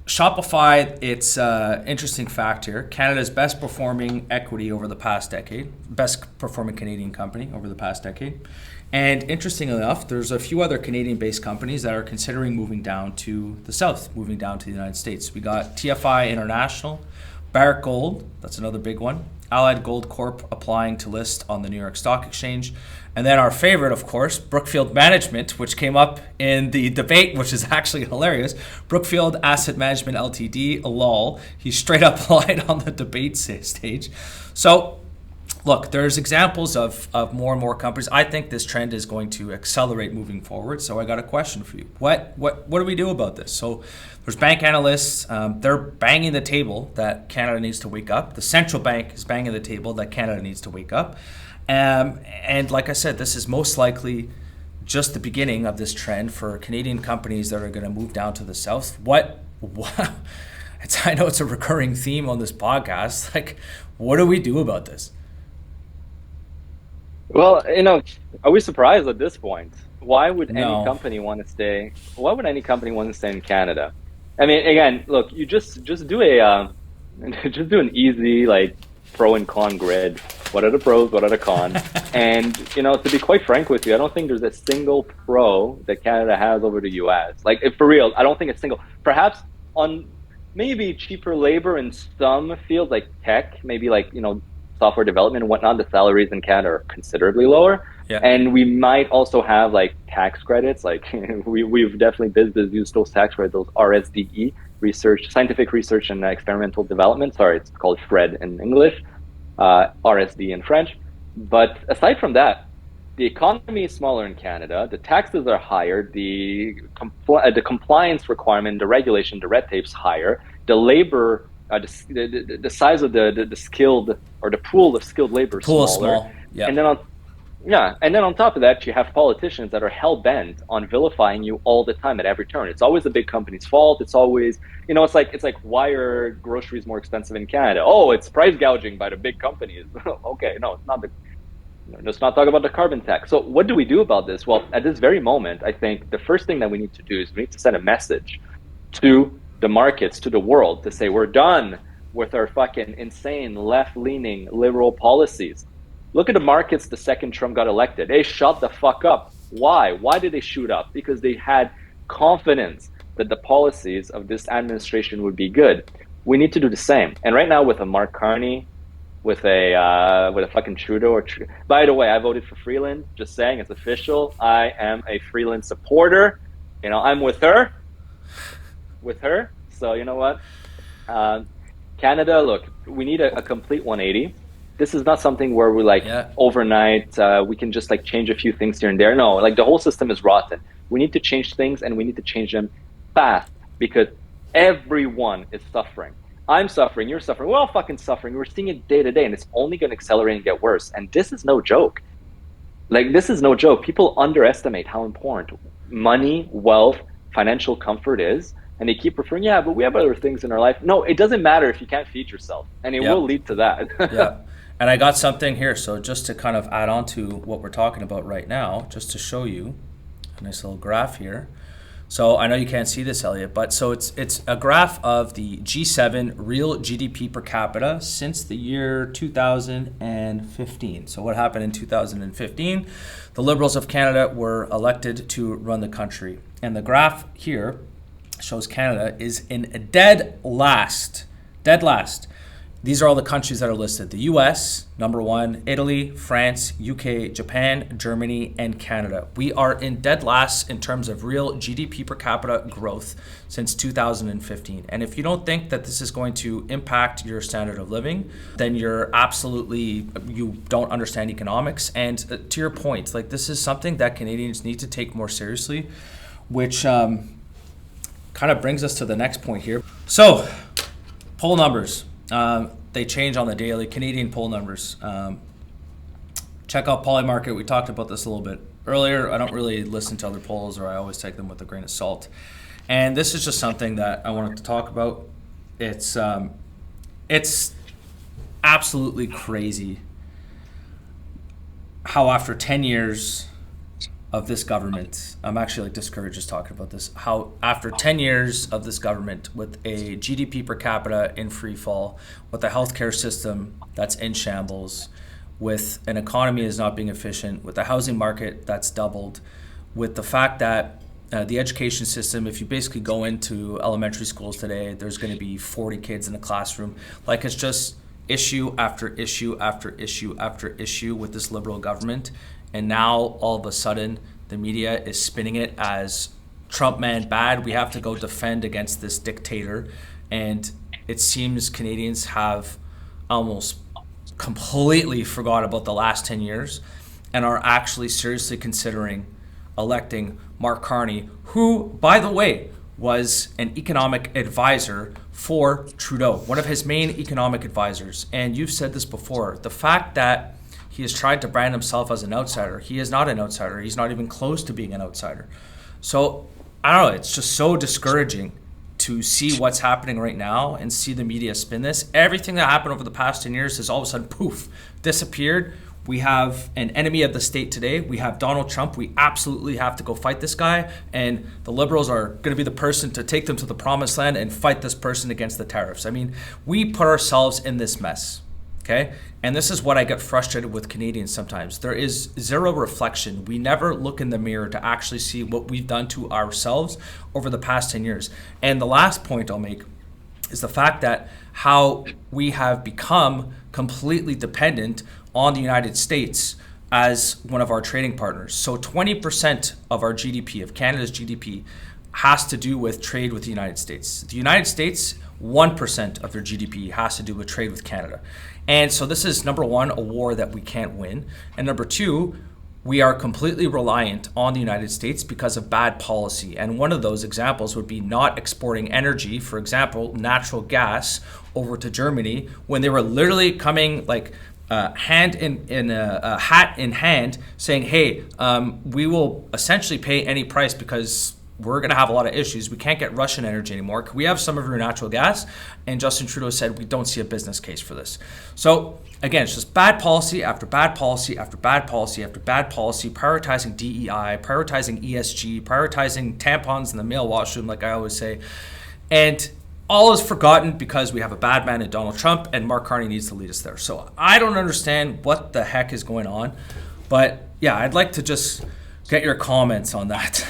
[SPEAKER 1] Shopify, it's interesting fact here. Canada's best performing equity over the past decade, best performing Canadian company over the past decade. And interestingly enough, there's a few other Canadian-based companies that are considering moving down to the south, moving down to the United States. We got TFI International, Barrick Gold, that's another big one, Allied Gold Corp applying to list on the New York Stock Exchange. And then our favorite, of course, Brookfield Management, which came up in the debate, which is actually hilarious. Brookfield Asset Management Ltd, lol. He straight up lied on the debate stage. So look, there's examples of more and more companies. I think this trend is going to accelerate moving forward. So I got a question for you. What do we do about this? So there's bank analysts. They're banging the table that Canada needs to wake up. The central bank is banging the table that Canada needs to wake up. And like I said, this is most likely just the beginning of this trend for Canadian companies that are going to move down to the south. I know it's a recurring theme on this podcast. Like, what do we do about this?
[SPEAKER 2] Well, are we surprised at this point? Why would any company want to stay? Why would any company want to stay in Canada? I mean, again, look, you just do a just do an easy like pro and con grid. What are the pros? What are the cons? And to be quite frank with you, I don't think there's a single pro that Canada has over the U.S. Like, if for real, I don't think it's single. Perhaps on maybe cheaper labor in some fields like tech, maybe like software development and whatnot. The salaries in Canada are considerably lower.
[SPEAKER 1] Yeah.
[SPEAKER 2] And we might also have like tax credits. Like we've definitely used those tax credits, those RSDE, scientific research and experimental development. Sorry, it's called FRED in English, RSD in French. But aside from that, the economy is smaller in Canada. The taxes are higher. The compliance requirement, the regulation, the red tape's higher. The labor, the size of the skilled, or the pool of skilled labor is smaller.
[SPEAKER 1] Small. Yeah.
[SPEAKER 2] And then on top of that, you have politicians that are hell bent on vilifying you all the time at every turn. It's always the big company's fault. It's always, it's like why are groceries more expensive in Canada? Oh, it's price gouging by the big companies. Okay, no, it's not let's not talk about the carbon tax. So what do we do about this? Well, at this very moment, I think the first thing that we need to do is we need to send a message to the markets, to the world, to say we're done with our fucking insane left-leaning liberal policies. Look at the markets the second Trump got elected. They shut the fuck up. Why? Why did they shoot up? Because they had confidence that the policies of this administration would be good. We need to do the same. And right now with a Mark Carney, with a fucking Trudeau, by the way, I voted for Freeland. Just saying, it's official. I am a Freeland supporter. I'm with her. So you know what? Canada, look, we need a complete 180. This is not something where we overnight, we can just change a few things here and there. No, the whole system is rotten. We need to change things, and we need to change them fast, because everyone is suffering. I'm suffering, you're suffering, we're all fucking suffering. We're seeing it day to day, and it's only going to accelerate and get worse. And this is no joke. This is no joke. People underestimate how important money, wealth, financial comfort is. And they keep referring, but we have other things in our life. No, it doesn't matter if you can't feed yourself. And it will lead to that.
[SPEAKER 1] Yeah. And I got something here. So just to kind of add on to what we're talking about right now, just to show you a nice little graph here. So I know you can't see this, Elliot, but so it's a graph of the G7 real GDP per capita since the year 2015. So what happened in 2015? The Liberals of Canada were elected to run the country. And the graph here shows Canada is in dead last. These are all the countries that are listed. The US, number 1, Italy, France, UK, Japan, Germany, and Canada. We are in dead last in terms of real GDP per capita growth since 2015. And if you don't think that this is going to impact your standard of living, then you don't understand economics. And to your point, this is something that Canadians need to take more seriously, which kind of brings us to the next point here. So, poll numbers. They change on the daily. Canadian poll numbers. Check out Polymarket. We talked about this a little bit earlier. I don't really listen to other polls, or I always take them with a grain of salt. And this is just something that I wanted to talk about. It's absolutely crazy how after 10 years of this government, I'm actually discouraged just talking about this, how after 10 years of this government with a GDP per capita in free fall, with a healthcare system that's in shambles, with an economy that's not being efficient, with a housing market that's doubled, with the fact that the education system, if you basically go into elementary schools today, there's going to be 40 kids in a classroom. It's just issue after issue after issue after issue with this Liberal government. And now, all of a sudden, the media is spinning it as Trump man bad. We have to go defend against this dictator. And it seems Canadians have almost completely forgot about the last 10 years and are actually seriously considering electing Mark Carney, who, by the way, was an economic advisor for Trudeau, one of his main economic advisors. And you've said this before, the fact that he has tried to brand himself as an outsider. He is not an outsider. He's not even close to being an outsider. So, I don't know, it's just so discouraging to see what's happening right now and see the media spin this. Everything that happened over the past 10 years has all of a sudden, poof, disappeared We have an enemy of the state today. We have Donald Trump. We absolutely have to go fight this guy. And the Liberals are going to be the person to take them to the promised land and fight this person against the tariffs. I mean, we put ourselves in this mess. Okay. And this is what I get frustrated with Canadians sometimes. There is zero reflection. We never look in the mirror to actually see what we've done to ourselves over the past 10 years. And the last point I'll make is the fact that how we have become completely dependent on the United States as one of our trading partners. So 20% of our GDP, of Canada's GDP, has to do with trade with the United States. The United States, 1% of their GDP has to do with trade with Canada. And so this is, number one, a war that we can't win. And number two, we are completely reliant on the United States because of bad policy. And one of those examples would be not exporting energy, for example, natural gas, over to Germany when they were literally coming like hat in hand saying, hey, we will essentially pay any price because we're going to have a lot of issues. We can't get Russian energy anymore. Can we have some of your natural gas? And Justin Trudeau said, we don't see a business case for this. So again, it's just bad policy after bad policy after bad policy after bad policy, prioritizing DEI, prioritizing ESG, prioritizing tampons in the male washroom, like I always say. And all is forgotten because we have a bad man in Donald Trump, and Mark Carney needs to lead us there. So I don't understand what the heck is going on. But yeah, I'd like to just get your comments on that.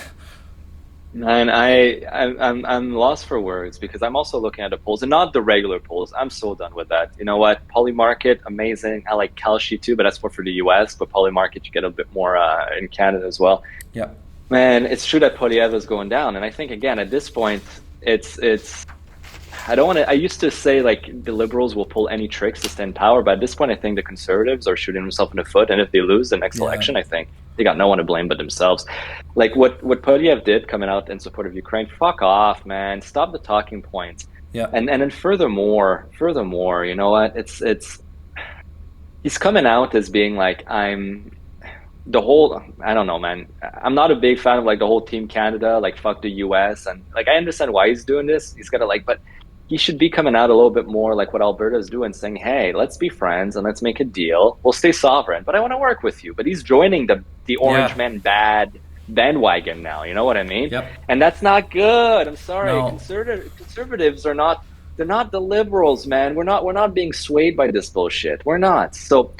[SPEAKER 2] And I'm lost for words because I'm also looking at the polls and not the regular polls. I'm so done with that. You know what? Polymarket, amazing. I like Kalshi too, but that's more for the US. But Polymarket, you get a bit more in Canada as well.
[SPEAKER 1] Yeah.
[SPEAKER 2] Man, it's true that Poilievre is going down. And I think, again, at this point, it's I don't want to. I used to say like the Liberals will pull any tricks to stay in power, but at this point, I think the Conservatives are shooting themselves in the foot. And if they lose the next election, I think they got no one to blame but themselves. Like what Poilievre did coming out in support of Ukraine, fuck off, man. Stop the talking points.
[SPEAKER 1] Yeah.
[SPEAKER 2] And then furthermore, you know what? It's he's coming out as being like I don't know, man. I'm not a big fan of like the whole Team Canada, like fuck the US, and like I understand why he's doing this. He's gotta but he should be coming out a little bit more like what Alberta is doing, saying, hey, let's be friends and let's make a deal. We'll stay sovereign, but I want to work with you. But he's joining the Orange Man bad bandwagon now. You know what I mean?
[SPEAKER 1] Yep.
[SPEAKER 2] And that's not good. I'm sorry.
[SPEAKER 1] No.
[SPEAKER 2] Conservatives are not. They're not the Liberals, man. We're not being swayed by this bullshit. We're not. So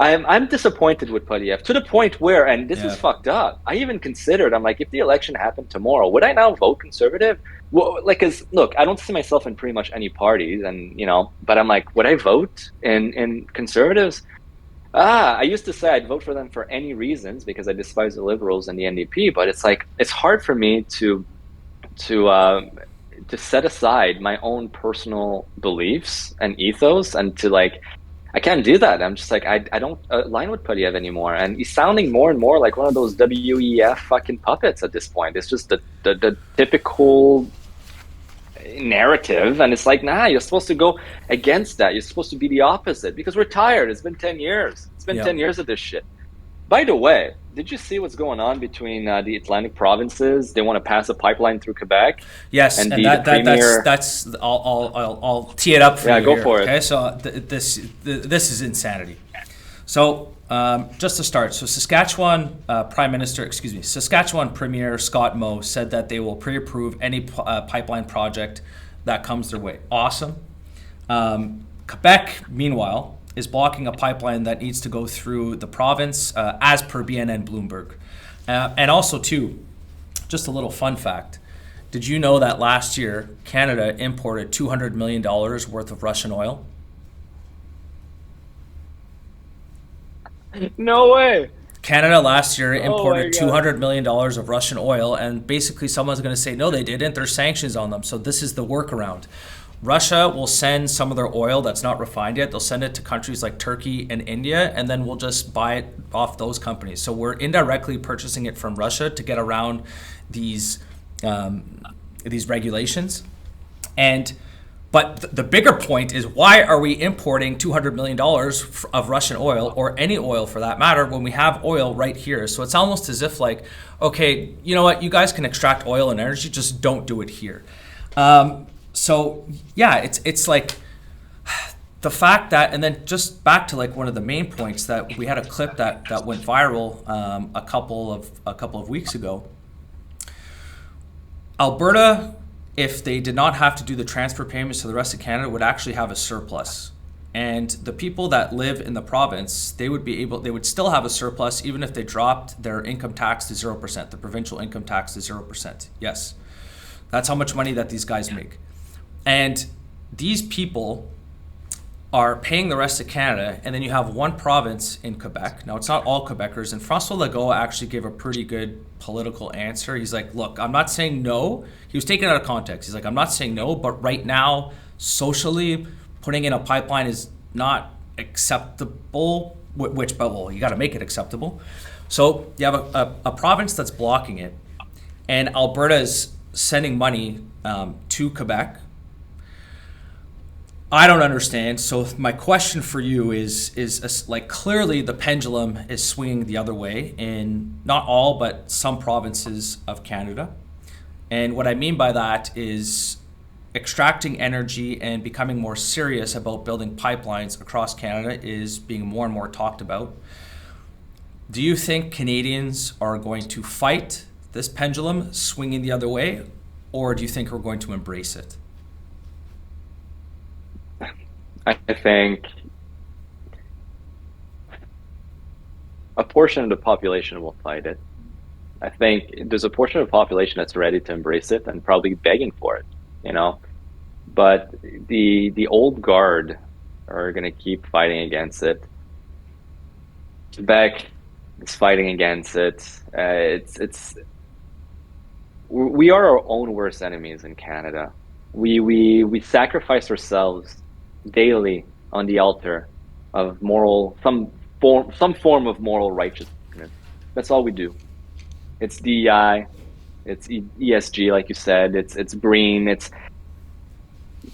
[SPEAKER 2] I'm disappointed with Poilievre to the point where, and this is fucked up. I even considered, I'm like, if the election happened tomorrow, would I now vote Conservative? Well, like, cause look, I don't see myself in pretty much any parties, and but I'm like, would I vote in Conservatives? I used to say I'd vote for them for any reasons because I despise the Liberals and the NDP, but it's like it's hard for me to set aside my own personal beliefs and ethos and to like. I can't do that. I'm just like, I don't align with Poilievre anymore. And he's sounding more and more like one of those WEF fucking puppets at this point. It's just the typical narrative. And it's like, nah, you're supposed to go against that. You're supposed to be the opposite because we're tired. It's been 10 years. It's been 10 years of this shit. By the way, did you see what's going on between the Atlantic provinces? They want to pass a pipeline through Quebec.
[SPEAKER 1] Yes, and that's I'll tee it up for you.
[SPEAKER 2] Yeah, go
[SPEAKER 1] here,
[SPEAKER 2] for it.
[SPEAKER 1] Okay, so this is insanity. So just to start, so Saskatchewan Premier Scott Moe said that they will pre-approve any pipeline project that comes their way. Awesome. Quebec, meanwhile, is blocking a pipeline that needs to go through the province, as per BNN Bloomberg. And also, too, just a little fun fact. Did you know that last year, Canada imported $200 million worth of Russian oil?
[SPEAKER 2] No way.
[SPEAKER 1] Canada last year imported $200 million of Russian oil, and basically someone's going to say, no, they didn't. There's sanctions on them. So this is the workaround. Russia will send some of their oil that's not refined yet. They'll send it to countries like Turkey and India, and then we'll just buy it off those companies. So we're indirectly purchasing it from Russia to get around these regulations. But the bigger point is, why are we importing $200 million of Russian oil, or any oil for that matter, when we have oil right here? So it's almost as if like, okay, you know what, you guys can extract oil and energy, just don't do it here. So yeah, it's like the fact that, and then just back to like one of the main points, that we had a clip that went viral a couple of weeks ago. Alberta, if they did not have to do the transfer payments to the rest of Canada, would actually have a surplus. And the people that live in the province, they would still have a surplus even if they dropped their income tax to 0%, the provincial income tax to 0%. Yes, that's how much money that these guys make. And these people are paying the rest of Canada, and then you have one province in Quebec. Now, it's not all Quebecers, and François Legault actually gave a pretty good political answer. He's like, look, I'm not saying no. He was taken out of context. He's like, I'm not saying no, but right now, socially, putting in a pipeline is not acceptable, which, but well, you got to make it acceptable. So you have a province that's blocking it, and Alberta is sending money to Quebec. I don't understand. So my question for you is like, clearly the pendulum is swinging the other way in not all, but some provinces of Canada. And what I mean by that is extracting energy and becoming more serious about building pipelines across Canada is being more and more talked about. Do you think Canadians are going to fight this pendulum swinging the other way, or do you think we're going to embrace it?
[SPEAKER 2] I think a portion of the population will fight it. I think there's a portion of the population that's ready to embrace it and probably begging for it, you know. But the old guard are going to keep fighting against it. Quebec is fighting against it. We are our own worst enemies in Canada. We sacrifice ourselves daily on the altar of some form of moral righteousness. That's all we do. It's DEI, it's ESG, like you said. It's green. It's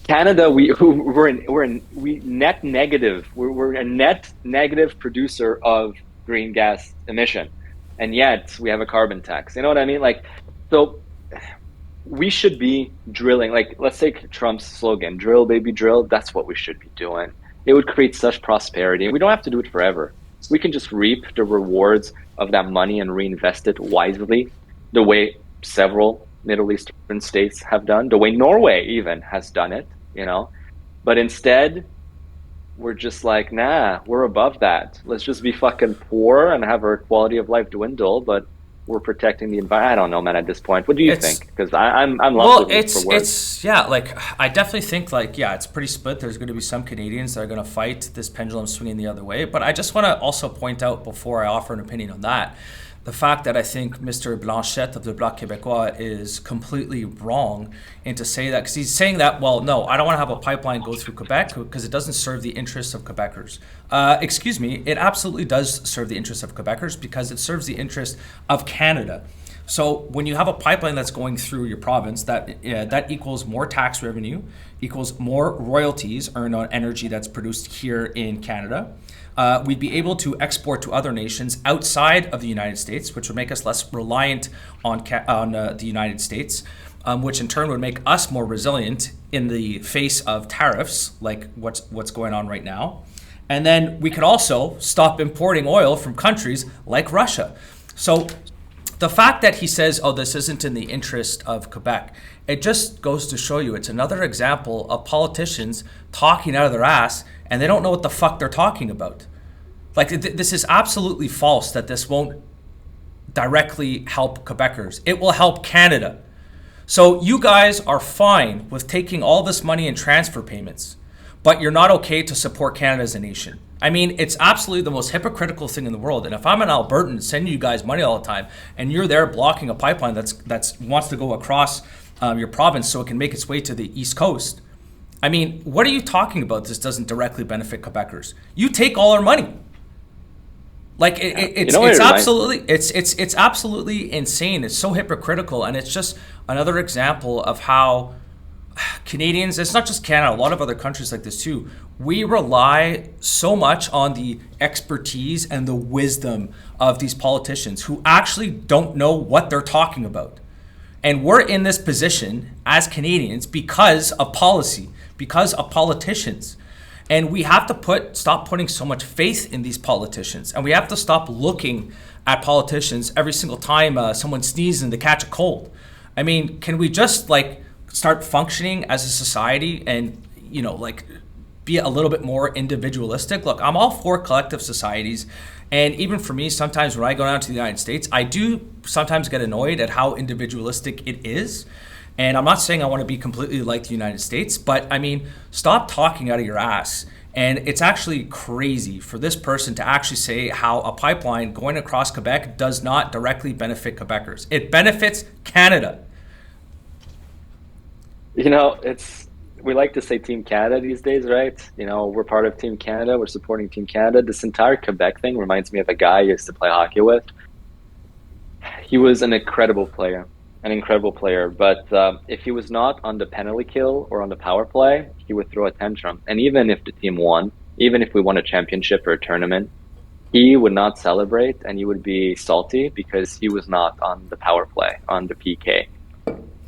[SPEAKER 2] Canada. We're net negative. We're a net negative producer of green gas emission, and yet we have a carbon tax. You know what I mean? Like, so we should be drilling. Like, let's take Trump's slogan, "Drill, baby, drill." That's what we should be doing. It would create such prosperity. We don't have to do it forever. We can just reap the rewards of that money and reinvest it wisely, the way several Middle Eastern states have done, the way Norway even has done it, you know. But instead, we're just like, nah, we're above that. Let's just be fucking poor and have our quality of life dwindle, but we're protecting the environment. I don't know, man, at this point. What do you think? Because I'm lost with it for work.
[SPEAKER 1] Yeah, like, I definitely think, like, yeah, it's pretty split. There's going to be some Canadians that are going to fight this pendulum swinging the other way. But I just want to also point out, before I offer an opinion on that, the fact that I think Mr. Blanchette of the Bloc Québécois is completely wrong into say that, because he's saying that, well, no, I don't want to have a pipeline go through Quebec because it doesn't serve the interests of Quebecers. Excuse me, it absolutely does serve the interests of Quebecers because it serves the interest of Canada. So when you have a pipeline that's going through your province, that equals more tax revenue, equals more royalties earned on energy that's produced here in Canada. We'd be able to export to other nations outside of the United States, which would make us less reliant on the United States, which in turn would make us more resilient in the face of tariffs, like what's going on right now. And then we could also stop importing oil from countries like Russia. So the fact that he says, oh, this isn't in the interest of Quebec, it just goes to show you it's another example of politicians talking out of their ass and they don't know what the fuck they're talking about. Like, this is absolutely false that this won't directly help Quebecers. It will help Canada. So you guys are fine with taking all this money in transfer payments, but you're not okay to support Canada as a nation. I mean, it's absolutely the most hypocritical thing in the world. And if I'm an Albertan sending you guys money all the time, and you're there blocking a pipeline that's wants to go across your province so it can make its way to the East Coast, I mean, what are you talking about? This doesn't directly benefit Quebecers. You take all our money. Like, it's absolutely insane. It's so hypocritical, and it's just another example of how Canadians, it's not just Canada, a lot of other countries like this too, we rely so much on the expertise and the wisdom of these politicians who actually don't know what they're talking about. And we're in this position as Canadians because of policy, because of politicians. And we have to stop putting so much faith in these politicians. And we have to stop looking at politicians every single time someone sneezes and they catch a cold. I mean, can we just like start functioning as a society and, you know, like be a little bit more individualistic? Look, I'm all for collective societies. And even for me, sometimes when I go down to the United States, I do sometimes get annoyed at how individualistic it is. And I'm not saying I want to be completely like the United States, but I mean, stop talking out of your ass. And it's actually crazy for this person to actually say how a pipeline going across Quebec does not directly benefit Quebecers. It benefits Canada.
[SPEAKER 2] You know, we like to say Team Canada these days, right? You know, we're part of Team Canada. We're supporting Team Canada. This entire Quebec thing reminds me of a guy I used to play hockey with. He was an incredible player. But if he was not on the penalty kill or on the power play, he would throw a tantrum. And even if the team won, even if we won a championship or a tournament, he would not celebrate and he would be salty because he was not on the power play, on the PK.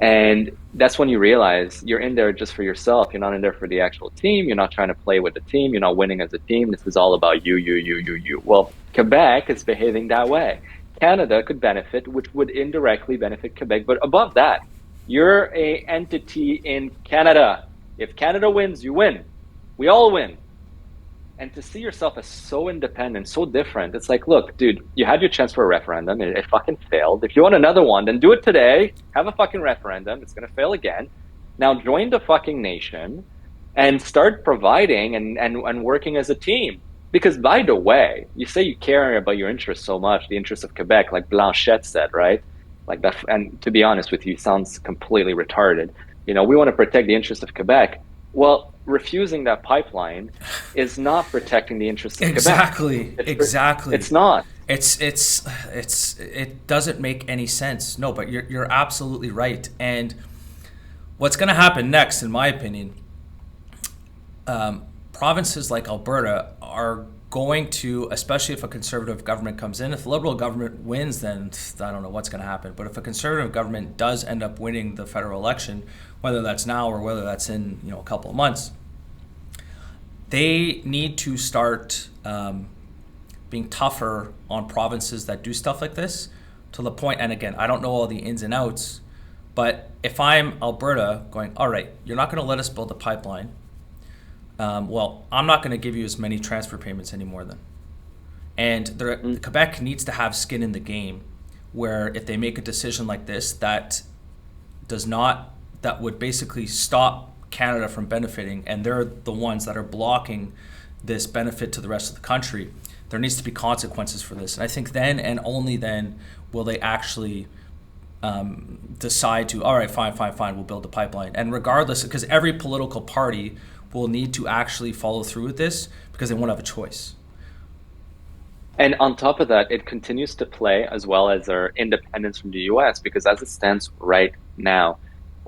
[SPEAKER 2] And that's when you realize you're in there just for yourself. You're not in there for the actual team. You're not trying to play with the team. You're not winning as a team. This is all about you. Well, Quebec is behaving that way. Canada could benefit, which would indirectly benefit Quebec. But above that, you're an entity in Canada. If Canada wins, you win. We all win. And to see yourself as so independent, so different, it's like, look, dude, you had your chance for a referendum. It fucking failed. If you want another one, then do it today. Have a fucking referendum. It's going to fail again. Now join the fucking nation and start providing and working as a team. Because by the way, you say you care about your interests so much, the interests of Quebec, like Blanchette said, right? Like that, and to be honest with you, sounds completely retarded. You know, we want to protect the interests of Quebec. Well, refusing that pipeline is not protecting the interests of
[SPEAKER 1] Quebec. Exactly.
[SPEAKER 2] It's not.
[SPEAKER 1] It doesn't make any sense. No, but you're absolutely right. And what's going to happen next, in my opinion, provinces like Alberta are going to, especially if a conservative government comes in, if the Liberal government wins, then I don't know what's going to happen. But if a conservative government does end up winning the federal election, whether that's now or whether that's in a couple of months, they need to start being tougher on provinces that do stuff like this, to the point, and again, I don't know all the ins and outs, but if I'm Alberta going, all right, you're not going to let us build a pipeline, well, I'm not going to give you as many transfer payments anymore then. And Quebec needs to have skin in the game, where if they make a decision like this that would basically stop Canada from benefiting, and they're the ones that are blocking this benefit to the rest of the country, there needs to be consequences for this. And I think then and only then will they actually decide to, all right, fine, we'll build the pipeline. And regardless, because every political party will need to actually follow through with this because they won't have a choice.
[SPEAKER 2] And on top of that, it continues to play as well as our independence from the US, because as it stands right now,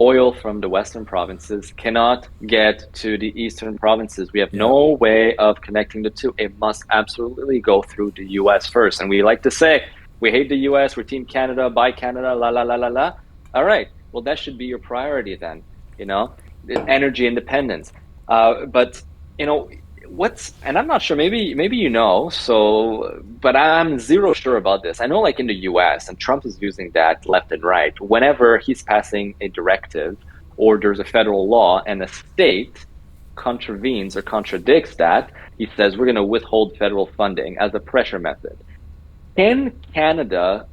[SPEAKER 2] oil from the western provinces cannot get to the eastern provinces. We have no way of connecting the two. It must absolutely go through the US first. And we like to say, we hate the US, we're Team Canada, buy Canada, la la la la la. All right, well, that should be your priority then, energy independence. But and I'm not sure, maybe but I'm zero sure about this. I know, like in the US, and Trump is using that left and right, whenever he's passing a directive or there's a federal law and a state contravenes or contradicts that, he says we're going to withhold federal funding as a pressure method. Can the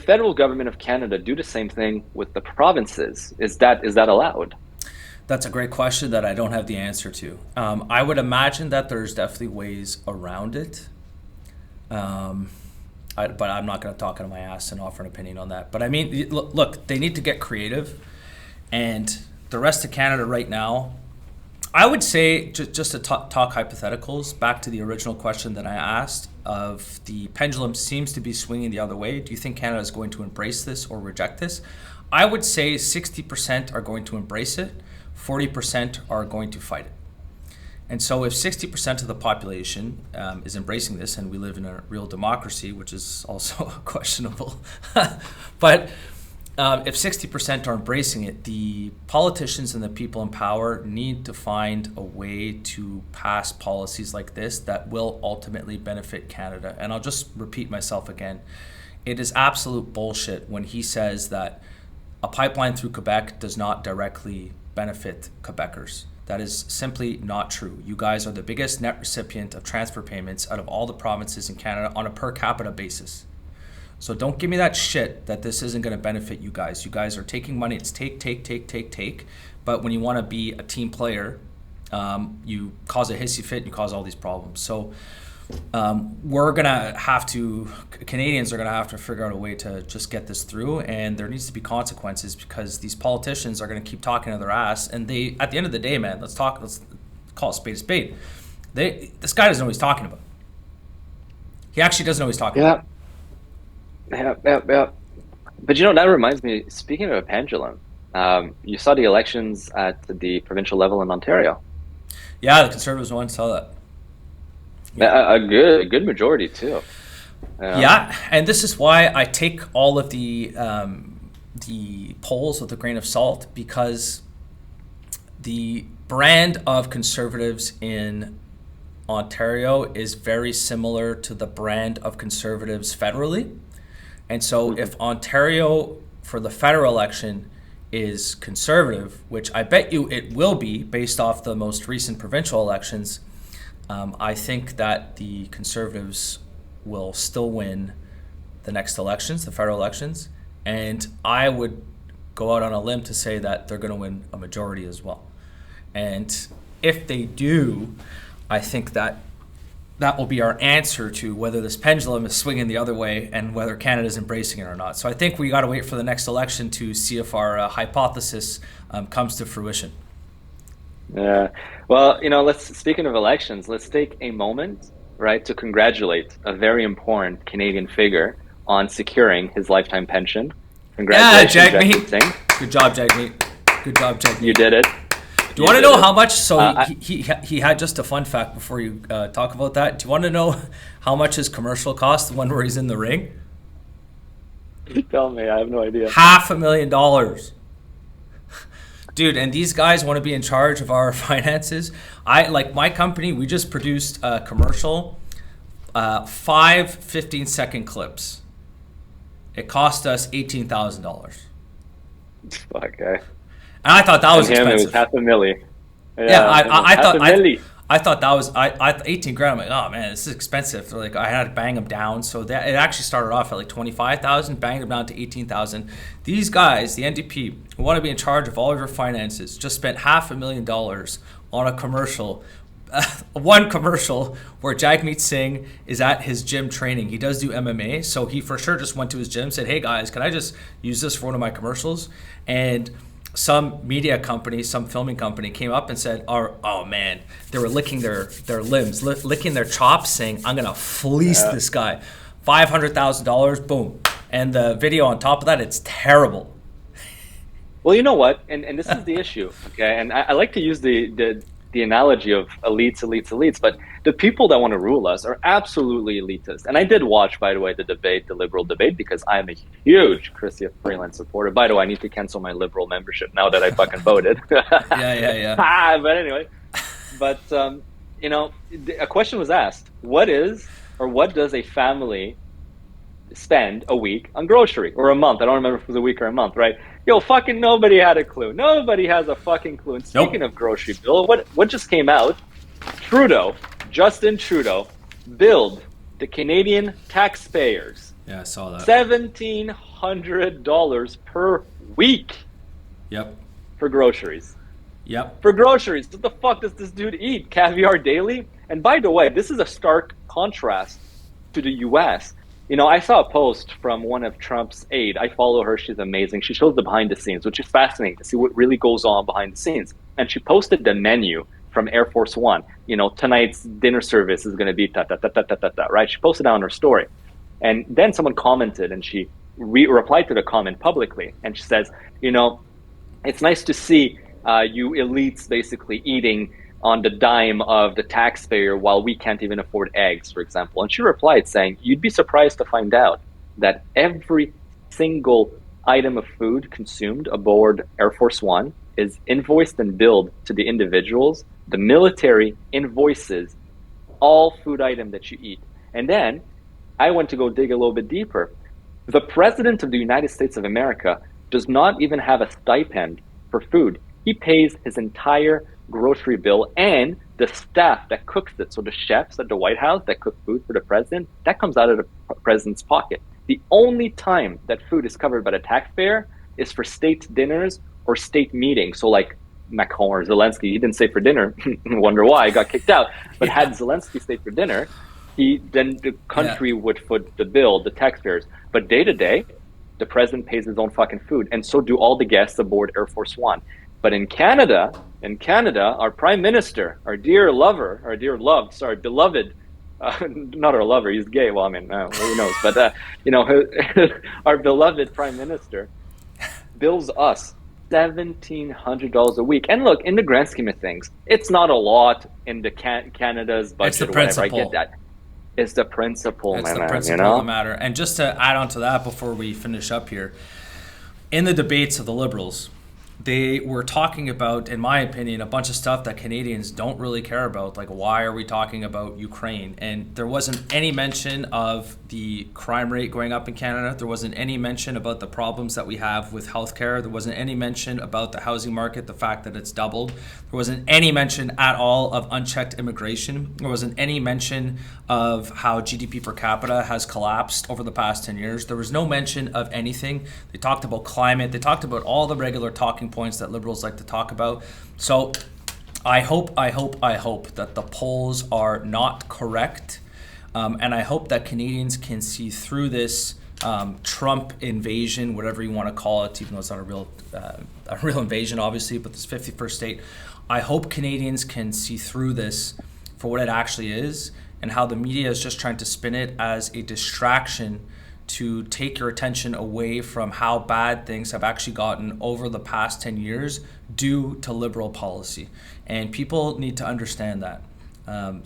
[SPEAKER 2] federal government of Canada do the same thing with the provinces? Is that allowed?
[SPEAKER 1] That's a great question that I don't have the answer to. I would imagine that there's definitely ways around it. But I'm not going to talk out of my ass and offer an opinion on that. But I mean, look, they need to get creative. And the rest of Canada right now, I would say, just to talk hypotheticals, back to the original question that I asked, of the pendulum seems to be swinging the other way. Do you think Canada is going to embrace this or reject this? I would say 60% are going to embrace it. 40% are going to fight it. And so if 60% of the population is embracing this, and we live in a real democracy, which is also questionable, but if 60% are embracing it, the politicians and the people in power need to find a way to pass policies like this that will ultimately benefit Canada. And I'll just repeat myself again. It is absolute bullshit when he says that a pipeline through Quebec does not directly benefit Quebecers. That is simply not true. You guys are the biggest net recipient of transfer payments out of all the provinces in Canada on a per capita basis. So don't give me that shit that this isn't going to benefit you guys. You guys are taking money. It's take. But when you want to be a team player, you cause a hissy fit and you cause all these problems. So we're going to have to, Canadians are going to have to figure out a way to just get this through. And there needs to be consequences because these politicians are going to keep talking to their ass. And they, at the end of the day, man, let's call it spade a spade. This guy doesn't know what he's talking about. He actually doesn't know what he's talking about.
[SPEAKER 2] Yeah. But that reminds me, speaking of a pendulum, you saw the elections at the provincial level in Ontario.
[SPEAKER 1] Yeah, the Conservatives won, saw that.
[SPEAKER 2] Yeah. A good majority too.
[SPEAKER 1] Yeah, and this is why I take all of the polls with a grain of salt, because the brand of Conservatives in Ontario is very similar to the brand of Conservatives federally. And so if Ontario for the federal election is Conservative, which I bet you it will be based off the most recent provincial elections, I think that the Conservatives will still win the next elections, the federal elections. And I would go out on a limb to say that they're going to win a majority as well. And if they do, I think that will be our answer to whether this pendulum is swinging the other way and whether Canada's embracing it or not. So I think we got to wait for the next election to see if our hypothesis comes to fruition.
[SPEAKER 2] Yeah. Well, speaking of elections, let's take a moment, right, to congratulate a very important Canadian figure on securing his lifetime pension. Congratulations,
[SPEAKER 1] Daigneault. Good job, Daigneault. You
[SPEAKER 2] did it.
[SPEAKER 1] Do you want to know how much? So he had just a fun fact before you talk about that. Do you want to know how much his commercial cost, the one where he's in the ring?
[SPEAKER 2] Tell me, I have no idea.
[SPEAKER 1] $500,000. Dude, and these guys want to be in charge of our finances. My company, we just produced a commercial, 5 15-second clips. It cost us $18,000.
[SPEAKER 2] Fuck, eh?
[SPEAKER 1] And I thought that was expensive.
[SPEAKER 2] It was $500,000.
[SPEAKER 1] Yeah, I thought that was 18 grand. I'm like, oh man, this is expensive. So I had to bang them down. So that it actually started off at 25,000, banged them down to 18,000. These guys, the NDP, who want to be in charge of all of your finances, just spent $500,000 on a commercial. One commercial where Jagmeet Singh is at his gym training. He does do MMA, so he for sure just went to his gym, said, hey guys, can I just use this for one of my commercials? And some media company, some filming company came up and said, oh man, they were licking their limbs, licking their chops, saying, I'm going to fleece this guy. $500,000, boom. And the video on top of that, it's terrible.
[SPEAKER 2] Well, you know what? And this is the issue, okay? And I like to use the analogy of elites, but the people that want to rule us are absolutely elitist. And I did watch, by the way, the liberal debate, because I am a huge Chrystia Freeland supporter. By the way, I need to cancel my liberal membership now that I fucking voted.
[SPEAKER 1] Yeah.
[SPEAKER 2] But anyway, a question was asked: what does a family spend a week on grocery, or a month? I don't remember if it was a week or a month, right? Yo, fucking nobody had a clue. Nobody has a fucking clue. And speaking of grocery bill, what just came out? Justin Trudeau, billed the Canadian taxpayers.
[SPEAKER 1] Yeah, I saw that.
[SPEAKER 2] $1,700 per week.
[SPEAKER 1] Yep.
[SPEAKER 2] For groceries.
[SPEAKER 1] Yep.
[SPEAKER 2] For groceries. What the fuck does this dude eat? Caviar daily? And by the way, this is a stark contrast to the US. I saw a post from one of Trump's aides. I follow her. She's amazing. She shows the behind the scenes, which is fascinating to see what really goes on behind the scenes. And she posted the menu from Air Force One. Tonight's dinner service is going to be right? She posted it on her story. And then someone commented, and she replied to the comment publicly. And she says, it's nice to see you elites basically eating on the dime of the taxpayer while we can't even afford eggs, for example. And she replied saying, you'd be surprised to find out that every single item of food consumed aboard Air Force One is invoiced and billed to the individuals. The military invoices all food item that you eat. And then I went to go dig a little bit deeper. The President of the United States of America does not even have a stipend for food. He pays his entire grocery bill, and the staff that cooks it, so the chefs at the White House that cook food for the president, that comes out of the president's pocket. The only time that food is covered by the taxpayer is for state dinners or state meetings. So like Macron or Zelensky, he didn't stay for dinner. Wonder why, he got kicked out. But had Zelensky stayed for dinner, then the country would foot the bill, the taxpayers. But day to day, the president pays his own fucking food, and so do all the guests aboard Air Force One. But in Canada, our prime minister, our beloved, not our lover, he's gay. Well, I mean, who knows? But our beloved prime minister bills us $1,700 a week. And look, in the grand scheme of things, it's not a lot in the Canada's budget.
[SPEAKER 1] It's the
[SPEAKER 2] or whatever.
[SPEAKER 1] principle.
[SPEAKER 2] I get that. It's the principle,
[SPEAKER 1] it's
[SPEAKER 2] my
[SPEAKER 1] the
[SPEAKER 2] man.
[SPEAKER 1] principle of the matter. And just to add on to that before we finish up here, in the debates of the Liberals, they were talking about, in my opinion, a bunch of stuff that Canadians don't really care about. Like, why are we talking about Ukraine? And there wasn't any mention of the crime rate going up in Canada. There wasn't any mention about the problems that we have with healthcare. There wasn't any mention about the housing market, the fact that it's doubled. There wasn't any mention at all of unchecked immigration. There wasn't any mention of how GDP per capita has collapsed over the past 10 years. There was no mention of anything. They talked about climate. They talked about all the regular talking points that Liberals like to talk about. So I hope that the polls are not correct. And I hope that Canadians can see through this Trump invasion, whatever you want to call it, even though it's not a real invasion, obviously, but this 51st state. I hope Canadians can see through this for what it actually is, and how the media is just trying to spin it as a distraction to take your attention away from how bad things have actually gotten over the past 10 years due to Liberal policy. And people need to understand that.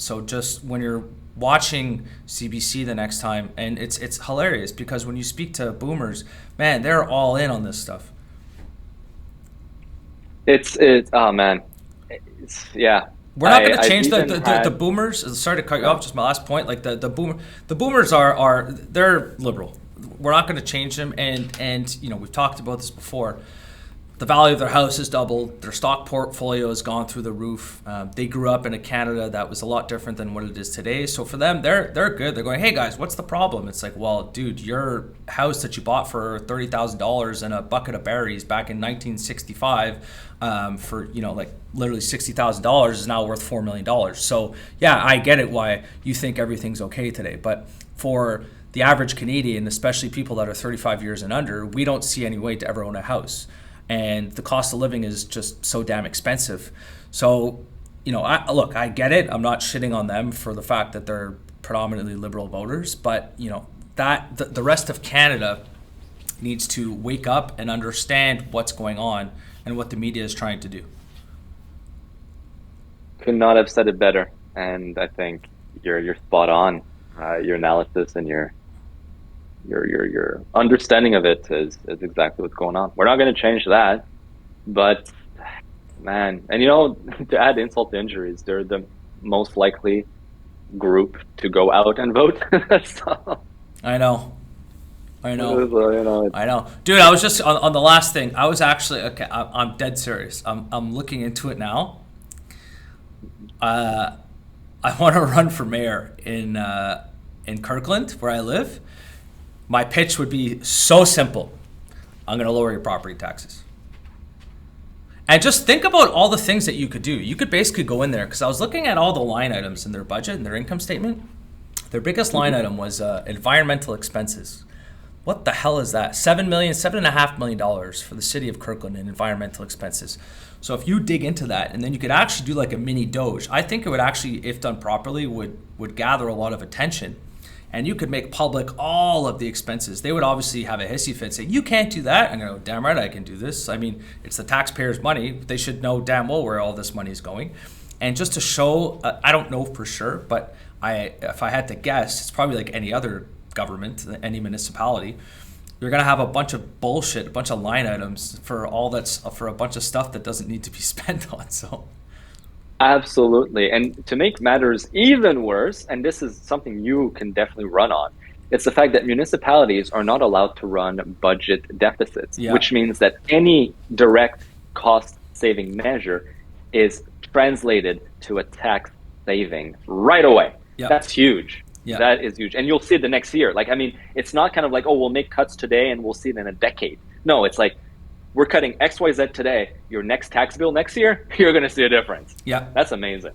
[SPEAKER 1] So just when you're watching CBC the next time, and it's hilarious because when you speak to boomers, man, they're all in on this stuff.
[SPEAKER 2] Oh man, yeah.
[SPEAKER 1] We're not going to change the boomers. Sorry to cut you off. Just my last point. Like the boomers are they're liberal. We're not going to change them. And we've talked about this before. The value of their house has doubled. Their stock portfolio has gone through the roof. They grew up in a Canada that was a lot different than what it is today. So for them, they're good. They're going, hey guys, what's the problem? It's like, well, dude, your house that you bought for $30,000 and a bucket of berries back in 1965 for like literally $60,000 is now worth $4 million. So yeah, I get it why you think everything's okay today. But for the average Canadian, especially people that are 35 years and under, we don't see any way to ever own a house. And the cost of living is just so damn expensive. So, I get it. I'm not shitting on them for the fact that they're predominantly Liberal voters, but that the rest of Canada needs to wake up and understand what's going on and what the media is trying to do.
[SPEAKER 2] Could not have said it better, and I think you're spot on. Your analysis and your understanding of it is exactly what's going on. We're not going to change that, but man, and to add insult to injuries, they're the most likely group to go out and vote. So,
[SPEAKER 1] I know. I know. Dude, I was just on the last thing. I was actually, okay, I'm dead serious. I'm looking into it now. I want to run for mayor in Kirkland, where I live. My pitch would be so simple. I'm going to lower your property taxes. And just think about all the things that you could do. You could basically go in there, because I was looking at all the line items in their budget and their income statement. Their biggest line item was environmental expenses. What the hell is that? $7.5 million for the city of Kirkland in environmental expenses. So if you dig into that, and then you could actually do like a mini Doge, I think it would actually, if done properly, would gather a lot of attention. And you could make public all of the expenses. They would obviously have a hissy fit, say, you can't do that. I'm going to go, damn right I can do this. I mean, it's the taxpayers' money. They should know damn well where all this money is going. And just to show, I don't know for sure, but if I had to guess, it's probably like any other government, any municipality. you're going to have a bunch of bullshit, a bunch of line items for a bunch of stuff that doesn't need to be spent on. So
[SPEAKER 2] Absolutely. And to make matters even worse, and this is something you can definitely run on, it's the fact that municipalities are not allowed to run budget deficits, which means that any direct cost saving measure is translated to a tax saving right away. That's huge. That is huge. And you'll see it the next year. Like, I mean, it's not kind of like, oh, we'll make cuts today and we'll see it in a decade. No, it's like, we're cutting XYZ today. Your next tax bill next year, you're going to see a difference. That's amazing.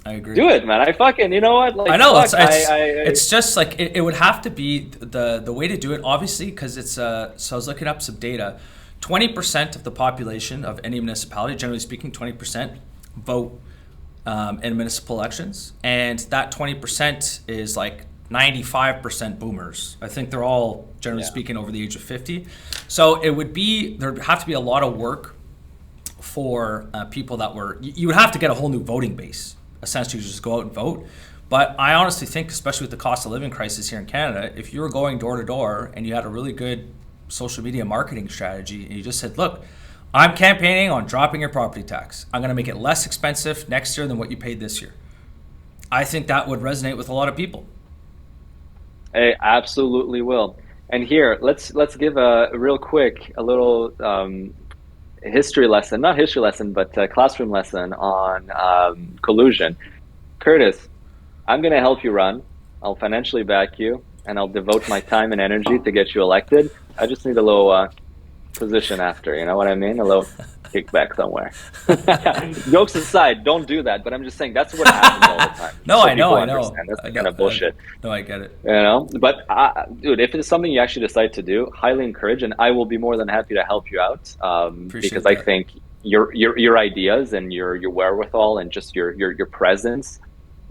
[SPEAKER 1] I agree.
[SPEAKER 2] Do it, man. I fucking, you know what? Like,
[SPEAKER 1] I know.
[SPEAKER 2] fuck,
[SPEAKER 1] it's just like, it would have to be the way to do it, obviously, because it's, so I was looking up some data. 20% of the population of any municipality, generally speaking, 20% vote in municipal elections. And that 20% is like 95% boomers. I think they're all, generally speaking, over the age of 50. So there'd have to be a lot of work for people that you would have to get a whole new voting base, essentially, just go out and vote. But I honestly think, especially with the cost of living crisis here in Canada, if you were going door to door and you had a really good social media marketing strategy and you just said, look, I'm campaigning on dropping your property tax. I'm going to make it less expensive next year than what you paid this year. I think that would resonate with a lot of people.
[SPEAKER 2] It absolutely will. And here, let's give a little history lesson, not history lesson, but a classroom lesson on collusion. Curtis, I'm going to help you run. I'll financially back you, and I'll devote my time and energy to get you elected. I just need a little position after, you know what I mean? A little kickback somewhere. Jokes aside, don't do that. But I'm just saying that's what happens all the time.
[SPEAKER 1] No,
[SPEAKER 2] so
[SPEAKER 1] I know.
[SPEAKER 2] That's the kind of bullshit.
[SPEAKER 1] No, I get it.
[SPEAKER 2] You know, but dude, if it's something you actually decide to do, highly encourage, and I will be more than happy to help you out. Because I think your ideas and your wherewithal and just your presence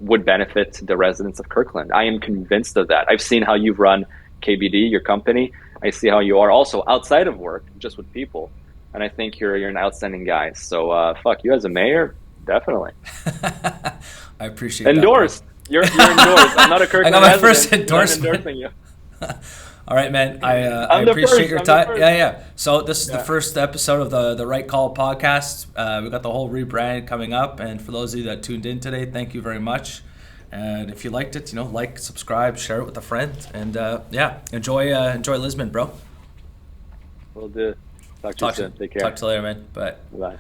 [SPEAKER 2] would benefit the residents of Kirkland. I am convinced of that. I've seen how you've run KBD, your company. I see how you are also outside of work, just with people. And I think you're an outstanding guy. So fuck you as a mayor, definitely.
[SPEAKER 1] I appreciate
[SPEAKER 2] endorsed.
[SPEAKER 1] That.
[SPEAKER 2] You're endorsed. I'm not a Kirkland
[SPEAKER 1] I got my
[SPEAKER 2] resident,
[SPEAKER 1] first endorsement.
[SPEAKER 2] Endorsing you.
[SPEAKER 1] All right, man. I appreciate your time. Yeah. So this is the first episode of the Right Call podcast. We got the whole rebrand coming up, and for those of you that tuned in today, thank you very much. And if you liked it, like, subscribe, share it with a friend, and enjoy Lisbon, bro.
[SPEAKER 2] Will do. Talk to you soon. Take care.
[SPEAKER 1] Talk to you later, man. Bye.
[SPEAKER 2] Bye.